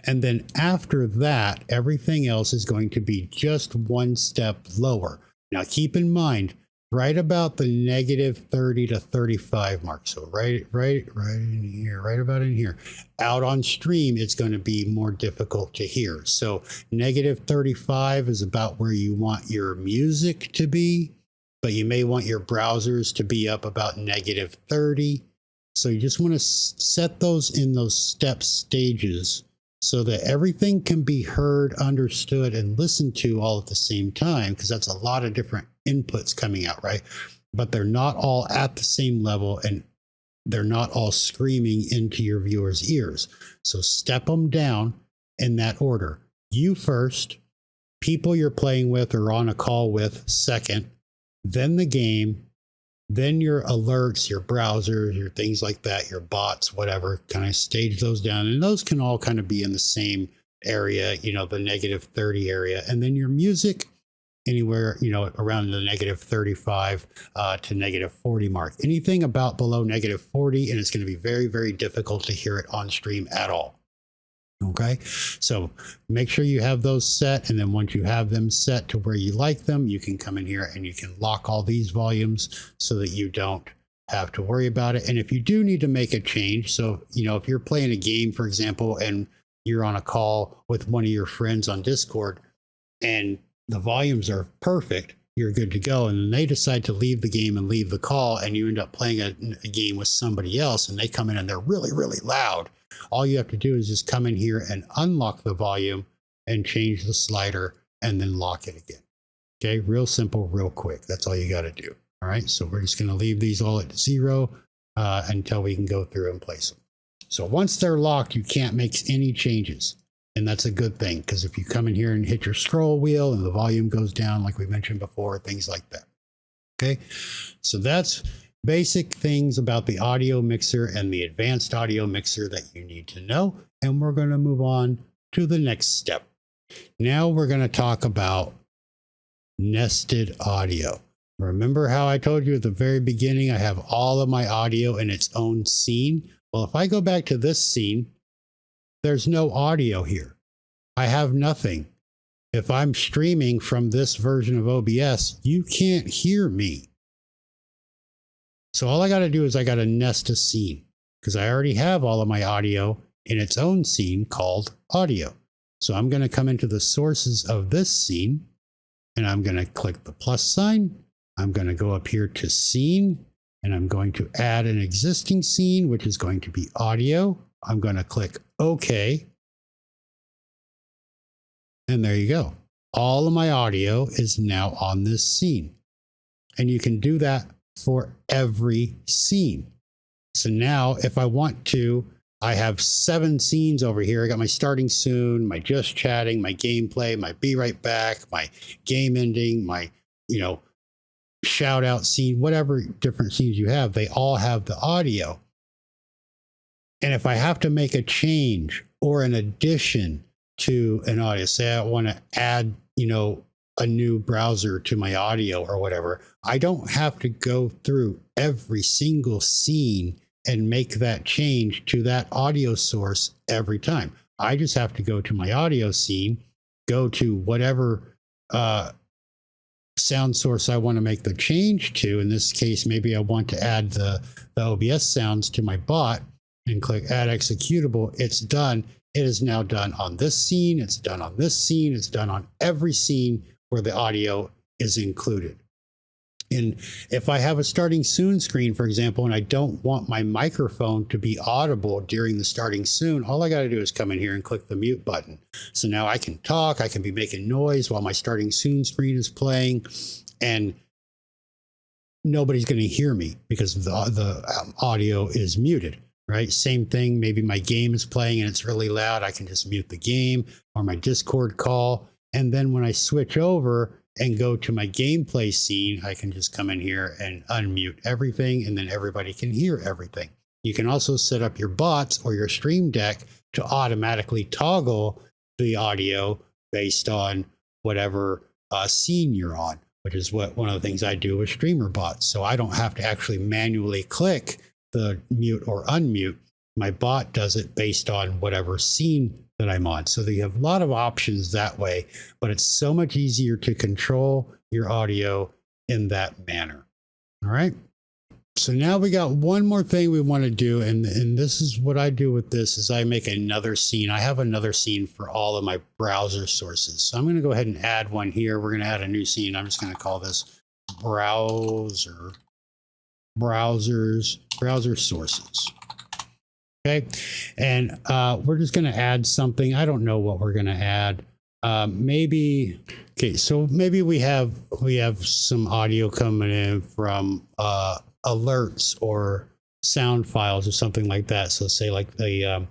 And then after that, everything else is going to be just one step lower. Now keep in mind, right about the -30 to 35 mark. So right in here, right about in here. Out on stream, it's going to be more difficult to hear. So -35 is about where you want your music to be, but you may want your browsers to be up about -30. So you just want to set those in those step stages so that everything can be heard, understood, and listened to all at the same time, because that's a lot of different inputs coming out, right? But they're not all at the same level and they're not all screaming into your viewers' ears. So step them down in that order. You first, people you're playing with or on a call with second, then the game, then your alerts, your browsers, your things like that, your bots, whatever, kind of stage those down. And those can all kind of be in the same area, you know, the -30 area. And then your music, anywhere, you know, around the -35 to -40 mark. Anything about below -40, and it's going to be very, very difficult to hear it on stream at all. Okay, so make sure you have those set, and then once you have them set to where you like them, you can come in here and you can lock all these volumes so that you don't have to worry about it. And if you do need to make a change, so you know, if you're playing a game, for example, and you're on a call with one of your friends on Discord and the volumes are perfect, you're good to go. And then they decide to leave the game and leave the call, and you end up playing a game with somebody else and they come in and they're really, really loud. All you have to do is just come in here and unlock the volume and change the slider and then lock it again. Okay, real simple, real quick. That's all you got to do. All right, so we're just going to leave these all at 0 until we can go through and place them. So once they're locked, you can't make any changes. And that's a good thing, because if you come in here and hit your scroll wheel and the volume goes down, like we mentioned before, things like that. Okay, so that's basic things about the audio mixer and the advanced audio mixer that you need to know. And we're going to move on to the next step. Now we're going to talk about nested audio. Remember how I told you at the very beginning, I have all of my audio in its own scene? Well, if I go back to this scene, there's no audio here. I have nothing. If I'm streaming from this version of OBS, you can't hear me. So all I got to do is I got to nest a scene, because I already have all of my audio in its own scene called audio. So I'm going to come into the sources of this scene and I'm going to click the plus sign. I'm going to go up here to scene and I'm going to add an existing scene, which is going to be audio. I'm going to click OK. And there you go. All of my audio is now on this scene. And you can do that for every scene. So now if I want to, I have 7 scenes over here. I got my starting soon, my just chatting, my gameplay, my be right back, my game ending, my, you know, shout out scene, whatever different scenes you have, they all have the audio. And if I have to make a change or an addition to an audio, say I want to add, you know, a new browser to my audio or whatever, I don't have to go through every single scene and make that change to that audio source every time. I just have to go to my audio scene, go to whatever sound source I want to make the change to. In this case, maybe I want to add the OBS sounds to my bot, and click add executable. It's done. It is now done on this scene. It's done on this scene. It's done on every scene where the audio is included. And if I have a starting soon screen, for example, and I don't want my microphone to be audible during the starting soon, all I got to do is come in here and click the mute button. So now I can talk, I can be making noise while my starting soon screen is playing, and nobody's going to hear me because the audio is muted, right? Same thing, maybe my game is playing and it's really loud. I can just mute the game or my Discord call. And then when I switch over and go to my gameplay scene, I can just come in here and unmute everything, and then everybody can hear everything. You can also set up your bots or your stream deck to automatically toggle the audio based on whatever scene you're on, which is what one of the things I do with streamer bots. So I don't have to actually manually click the mute or unmute. My bot does it based on whatever scene that I'm on. So you have a lot of options that way, but it's so much easier to control your audio in that manner. All right. So now we got one more thing we want to do. And this is what I do with this is I make another scene. I have another scene for all of my browser sources. So I'm going to go ahead and add one here. We're going to add a new scene. I'm just going to call this browser sources. Okay, and we're just going to add something. I don't know what we're going to add. Maybe, okay, so maybe we have some audio coming in from alerts or sound files or something like that. So say like the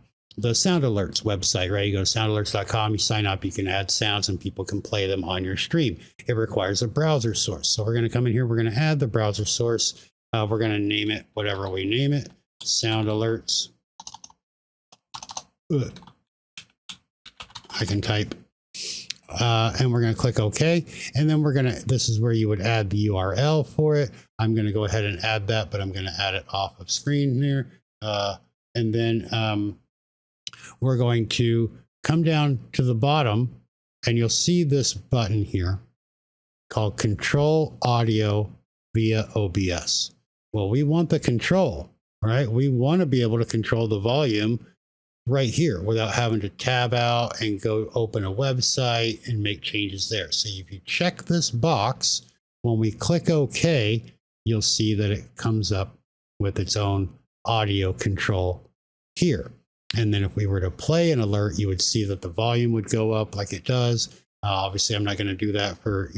Sound Alerts website, right? You go to soundalerts.com, you sign up, you can add sounds and people can play them on your stream. It requires a browser source. So we're going to come in here, we're going to add the browser source. We're going to name it whatever we name it, Sound Alerts. I can type and we're going to click OK, and then this is where you would add the URL for it. I'm going to go ahead and add that, but I'm going to add it off of screen here, and then we're going to come down to the bottom and you'll see this button here called Control Audio via OBS. Well, we want the control, right? We want to be able to control the volume right here without having to tab out and go open a website and make changes there. So if you check this box, when we click OK, you'll see that it comes up with its own audio control here. And then if we were to play an alert, you would see that the volume would go up like it does. Obviously, I'm not going to do that for,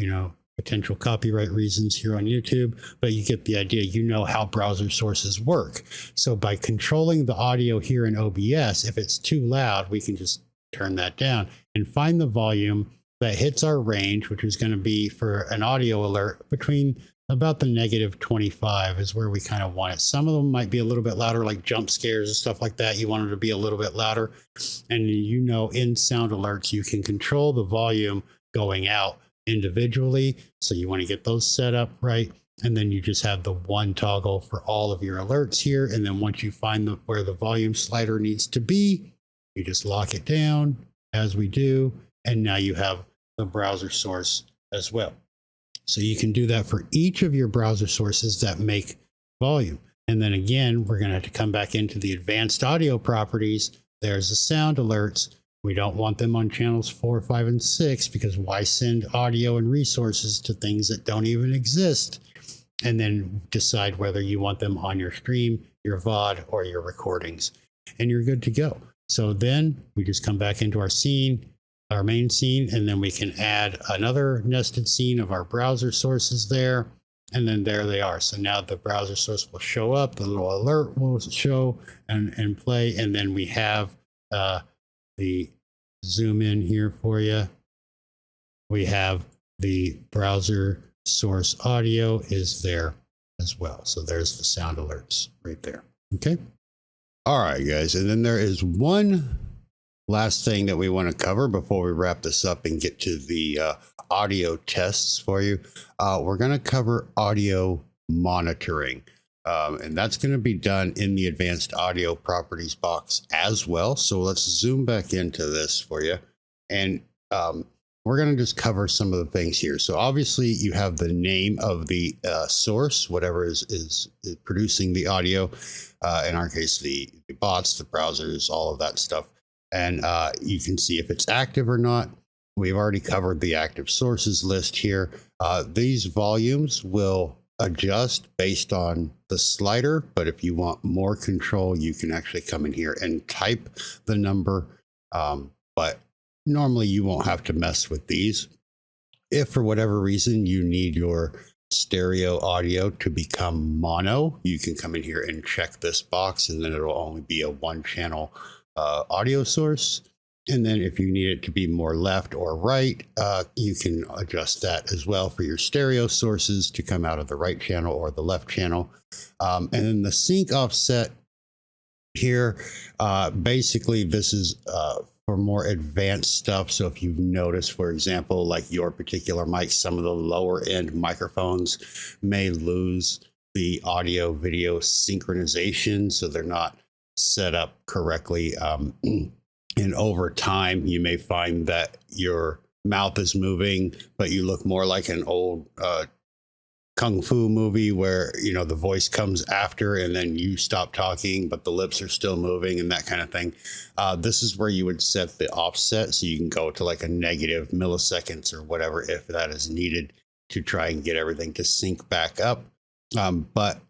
potential copyright reasons here on YouTube, but you get the idea. You know how browser sources work. So by controlling the audio here in OBS, if it's too loud, we can just turn that down and find the volume that hits our range, which is going to be for an audio alert between about the -25 is where we kind of want it. Some of them might be a little bit louder, like jump scares and stuff like that. You want it to be a little bit louder. And in sound alerts, you can control the volume going out individually. So you want to get those set up right. And then you just have the one toggle for all of your alerts here. And then once you find where the volume slider needs to be, you just lock it down as we do. And now you have the browser source as well. So you can do that for each of your browser sources that make volume. And then again, we're going to have to come back into the advanced audio properties. There's the sound alerts. We don't want them on channels 4, 5, and 6 because why send audio and resources to things that don't even exist? And then decide whether you want them on your stream, your VOD, or your recordings. And you're good to go. So then we just come back into our scene, our main scene, and then we can add another nested scene of our browser sources there. And then there they are. So now the browser source will show up, the little alert will show and play. And then we have the zoom in here for you. We have the browser source audio is there as well. So there's the sound alerts right there. Okay. All right, guys. And then there is one Last thing that we want to cover before we wrap this up and get to the audio tests for you, we're going to cover audio monitoring. And that's going to be done in the advanced audio properties box as well. So let's zoom back into this for you. And we're going to just cover some of the things here. So obviously you have the name of the source, whatever is producing the audio. In our case, the bots, the browsers, all of that stuff. And you can see if it's active or not. We've already covered the active sources list here. These volumes will adjust based on the slider, but if you want more control, you can actually come in here and type the number. But normally you won't have to mess with these. If for whatever reason you need your stereo audio to become mono, you can come in here and check this box, and then it'll only be a one channel audio source. And then if you need it to be more left or right, you can adjust that as well for your stereo sources to come out of the right channel or the left channel. And then the sync offset here, basically this is for more advanced stuff. So if you've noticed, for example, like your particular mic, some of the lower end microphones may lose the audio video synchronization, so they're not set up correctly. And over time, you may find that your mouth is moving, but you look more like an old kung fu movie where, you know, the voice comes after and then you stop talking, but the lips are still moving and that kind of thing. This is where you would set the offset, so you can go to like a negative milliseconds or whatever if that is needed to try and get everything to sync back up. But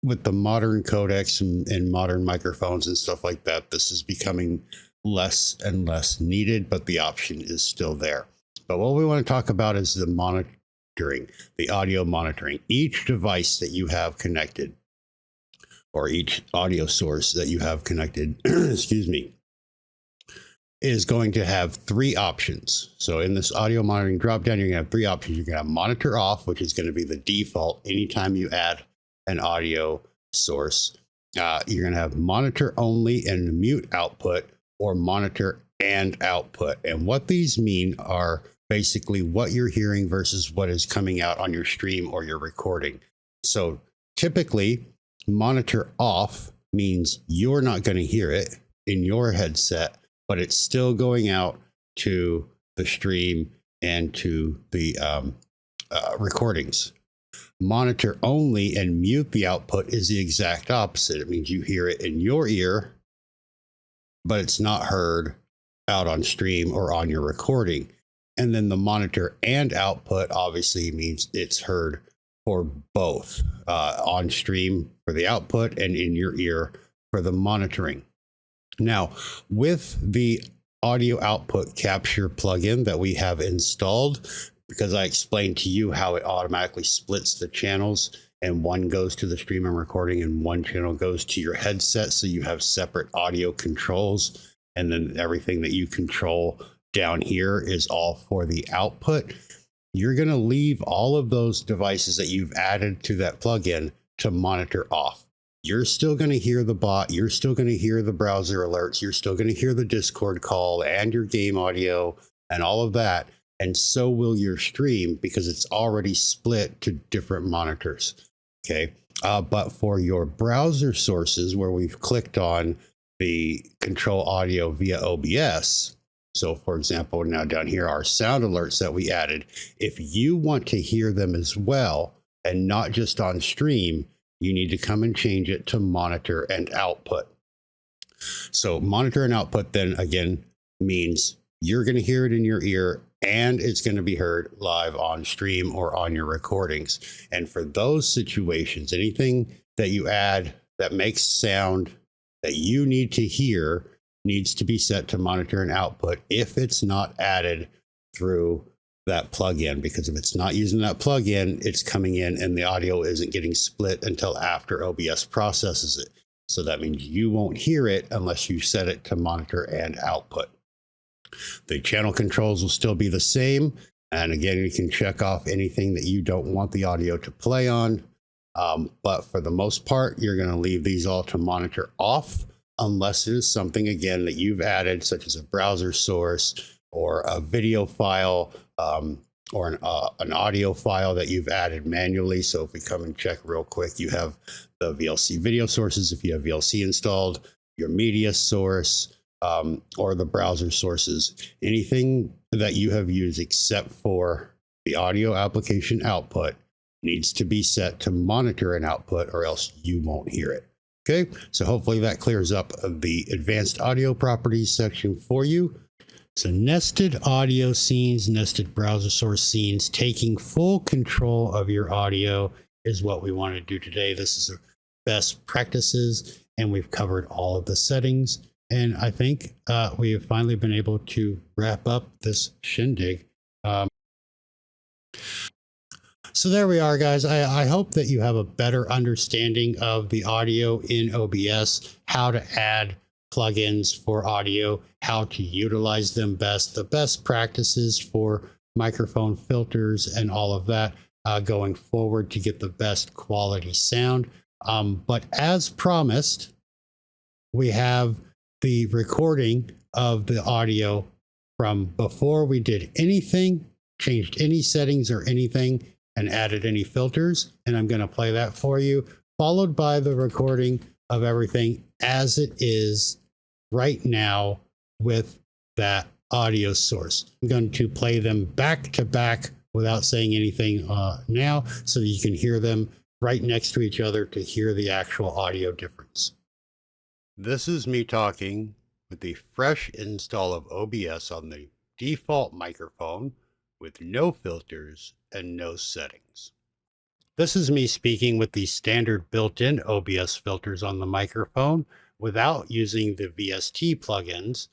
with the modern codecs and modern microphones and stuff like that, this is becoming less and less needed, but the option is still there. But what we want to talk about is the monitoring, the audio monitoring. Each device that you have connected, or each audio source that you have connected, excuse me, is going to have three options. So in this audio monitoring dropdown, you're going to have three options. You're going to have monitor off, which is going to be the default anytime you add an audio source. You're going to have monitor only and mute output, or monitor and output. And what these mean are basically what you're hearing versus what is coming out on your stream or your recording. So typically, monitor off means you're not going to hear it in your headset, but it's still going out to the stream and to the recordings. Monitor only and mute the output is the exact opposite. It means you hear it in your ear, but it's not heard out on stream or on your recording. And then the monitor and output obviously means it's heard for both, on stream for the output and in your ear for the monitoring. Now, with the audio output capture plugin that we have installed, because I explained to you how it automatically splits the channels, and one goes to the stream and recording and one channel goes to your headset, so you have separate audio controls, and then everything that you control down here is all for the output. You're going to leave all of those devices that you've added to that plugin to monitor off. You're still going to hear the bot, you're still going to hear the browser alerts, you're still going to hear the Discord call and your game audio and all of that. And so will your stream, because it's already split to different monitors. Okay. But for your browser sources, where we've clicked on the control audio via OBS. So for example, now down here, our sound alerts that we added, if you want to hear them as well, and not just on stream, you need to come and change it to monitor and output. So monitor and output then again means you're going to hear it in your ear, and it's going to be heard live on stream or on your recordings. And for those situations, anything that you add that makes sound that you need to hear needs to be set to monitor and output if it's not added through that plugin, because if it's not using that plugin, it's coming in and the audio isn't getting split until after OBS processes it. So that means you won't hear it unless you set it to monitor and output. The channel controls will still be the same. And again, you can check off anything that you don't want the audio to play on. But for the most part, you're going to leave these all to monitor off. unless it is something, again, that you've added, such as a browser source or a video file, or an audio file that you've added manually. So if we come and check real quick, you have the VLC video sources. If you have VLC installed, your media source, or the browser sources, anything that you have used except for the audio application output needs to be set to monitor an output, or else you won't hear it. Okay, so hopefully that clears up the advanced audio properties section for you. So nested audio scenes, nested browser source scenes, taking full control of your audio is what we want to do today. This is best practices, and we've covered all of the settings. And I think we have finally been able to wrap up this shindig. So there we are, guys. I hope that you have a better understanding of the audio in OBS, how to add plugins for audio, how to utilize them best, the best practices for microphone filters and all of that going forward to get the best quality sound. But as promised, we have the recording of the audio from before we did anything, changed any settings or anything, and added any filters. And I'm going to play that for you, followed by the recording of everything as it is right now with that audio source. I'm going to play them back to back without saying anything now, so that you can hear them right next to each other to hear the actual audio difference. This is me talking with the fresh install of OBS on the default microphone with no filters and no settings. This is me speaking with the standard built-in OBS filters on the microphone without using the VST plugins.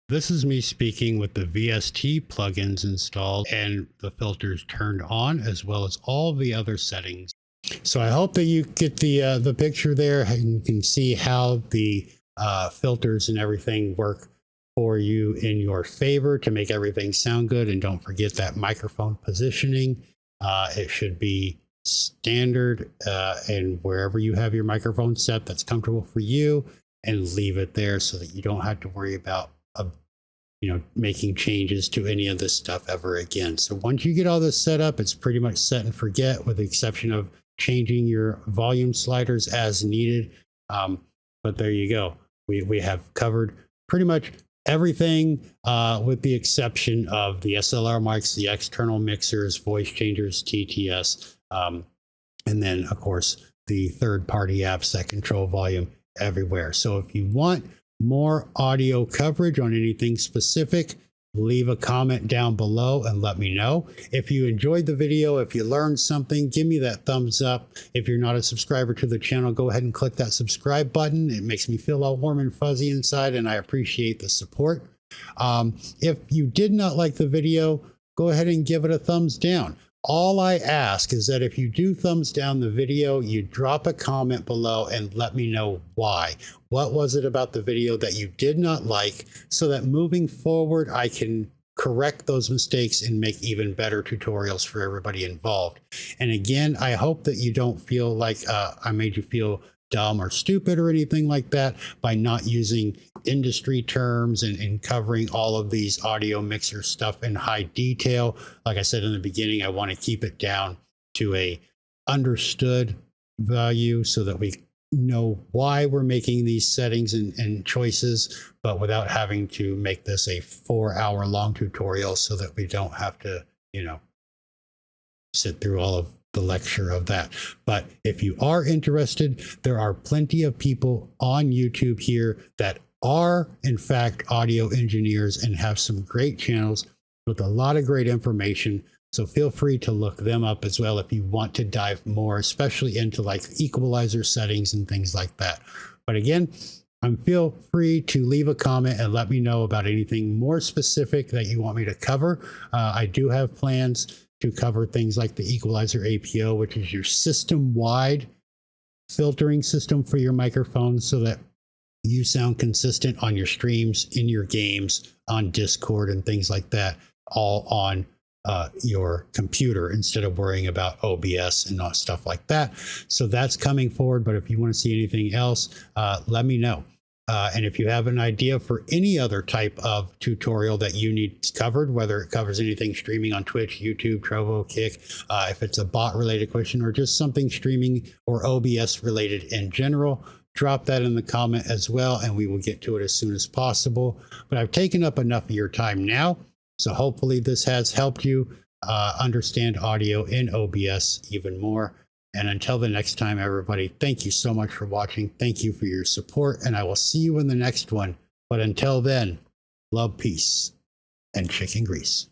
This is me speaking with the VST plugins installed and the filters turned on, as well as all the other settings. So I hope that you get the picture there, and you can see how the filters and everything work for you in your favor to make everything sound good. And don't forget that microphone positioning. It should be standard, and wherever you have your microphone set that's comfortable for you, and leave it there so that you don't have to worry about making changes to any of this stuff ever again. So once you get all this set up, it's pretty much set and forget, with the exception of changing your volume sliders as needed. But there you go. We have covered pretty much everything, with the exception of the SLR mics, the external mixers, voice changers, TTS, and then of course the third-party apps that control volume everywhere. So if you want more audio coverage on anything specific, leave a comment down below and let me know. If you enjoyed the video, if you learned something, give me that thumbs up. If you're not a subscriber to the channel, go ahead and click that subscribe button. It makes me feel all warm and fuzzy inside, and I appreciate the support. If you did not like the video, go ahead and give it a thumbs down. All I ask is that if you do thumbs down the video, you drop a comment below and let me know why. What was it about the video that you did not like, so that moving forward, I can correct those mistakes and make even better tutorials for everybody involved. And again, I hope that you don't feel like I made you feel dumb or stupid or anything like that by not using industry terms and covering all of these audio mixer stuff in high detail. Like I said in the beginning, I want to keep it down to a understood value so that we know why we're making these settings and choices, but without having to make this a 4-hour long tutorial, so that we don't have to, sit through all of the lecture of that. But if you are interested, there are plenty of people on YouTube here that are in fact audio engineers and have some great channels with a lot of great information. So feel free to look them up as well if you want to dive more, especially into like equalizer settings and things like that. But again, feel free to leave a comment and let me know about anything more specific that you want me to cover. I do have plans to cover things like the equalizer APO, which is your system-wide filtering system for your microphone, so that you sound consistent on your streams, in your games, on Discord and things like that, all on your computer, instead of worrying about OBS and stuff like that. So that's coming forward. But if you want to see anything else, let me know. And if you have an idea for any other type of tutorial that you need covered, whether it covers anything streaming on Twitch, YouTube, Trovo, Kick, if it's a bot related question or just something streaming or OBS related in general, drop that in the comment as well, and we will get to it as soon as possible. But I've taken up enough of your time now, so hopefully this has helped you understand audio in OBS even more. And until the next time, everybody, thank you so much for watching. Thank you for your support, and I will see you in the next one. But until then, love, peace, and chicken grease.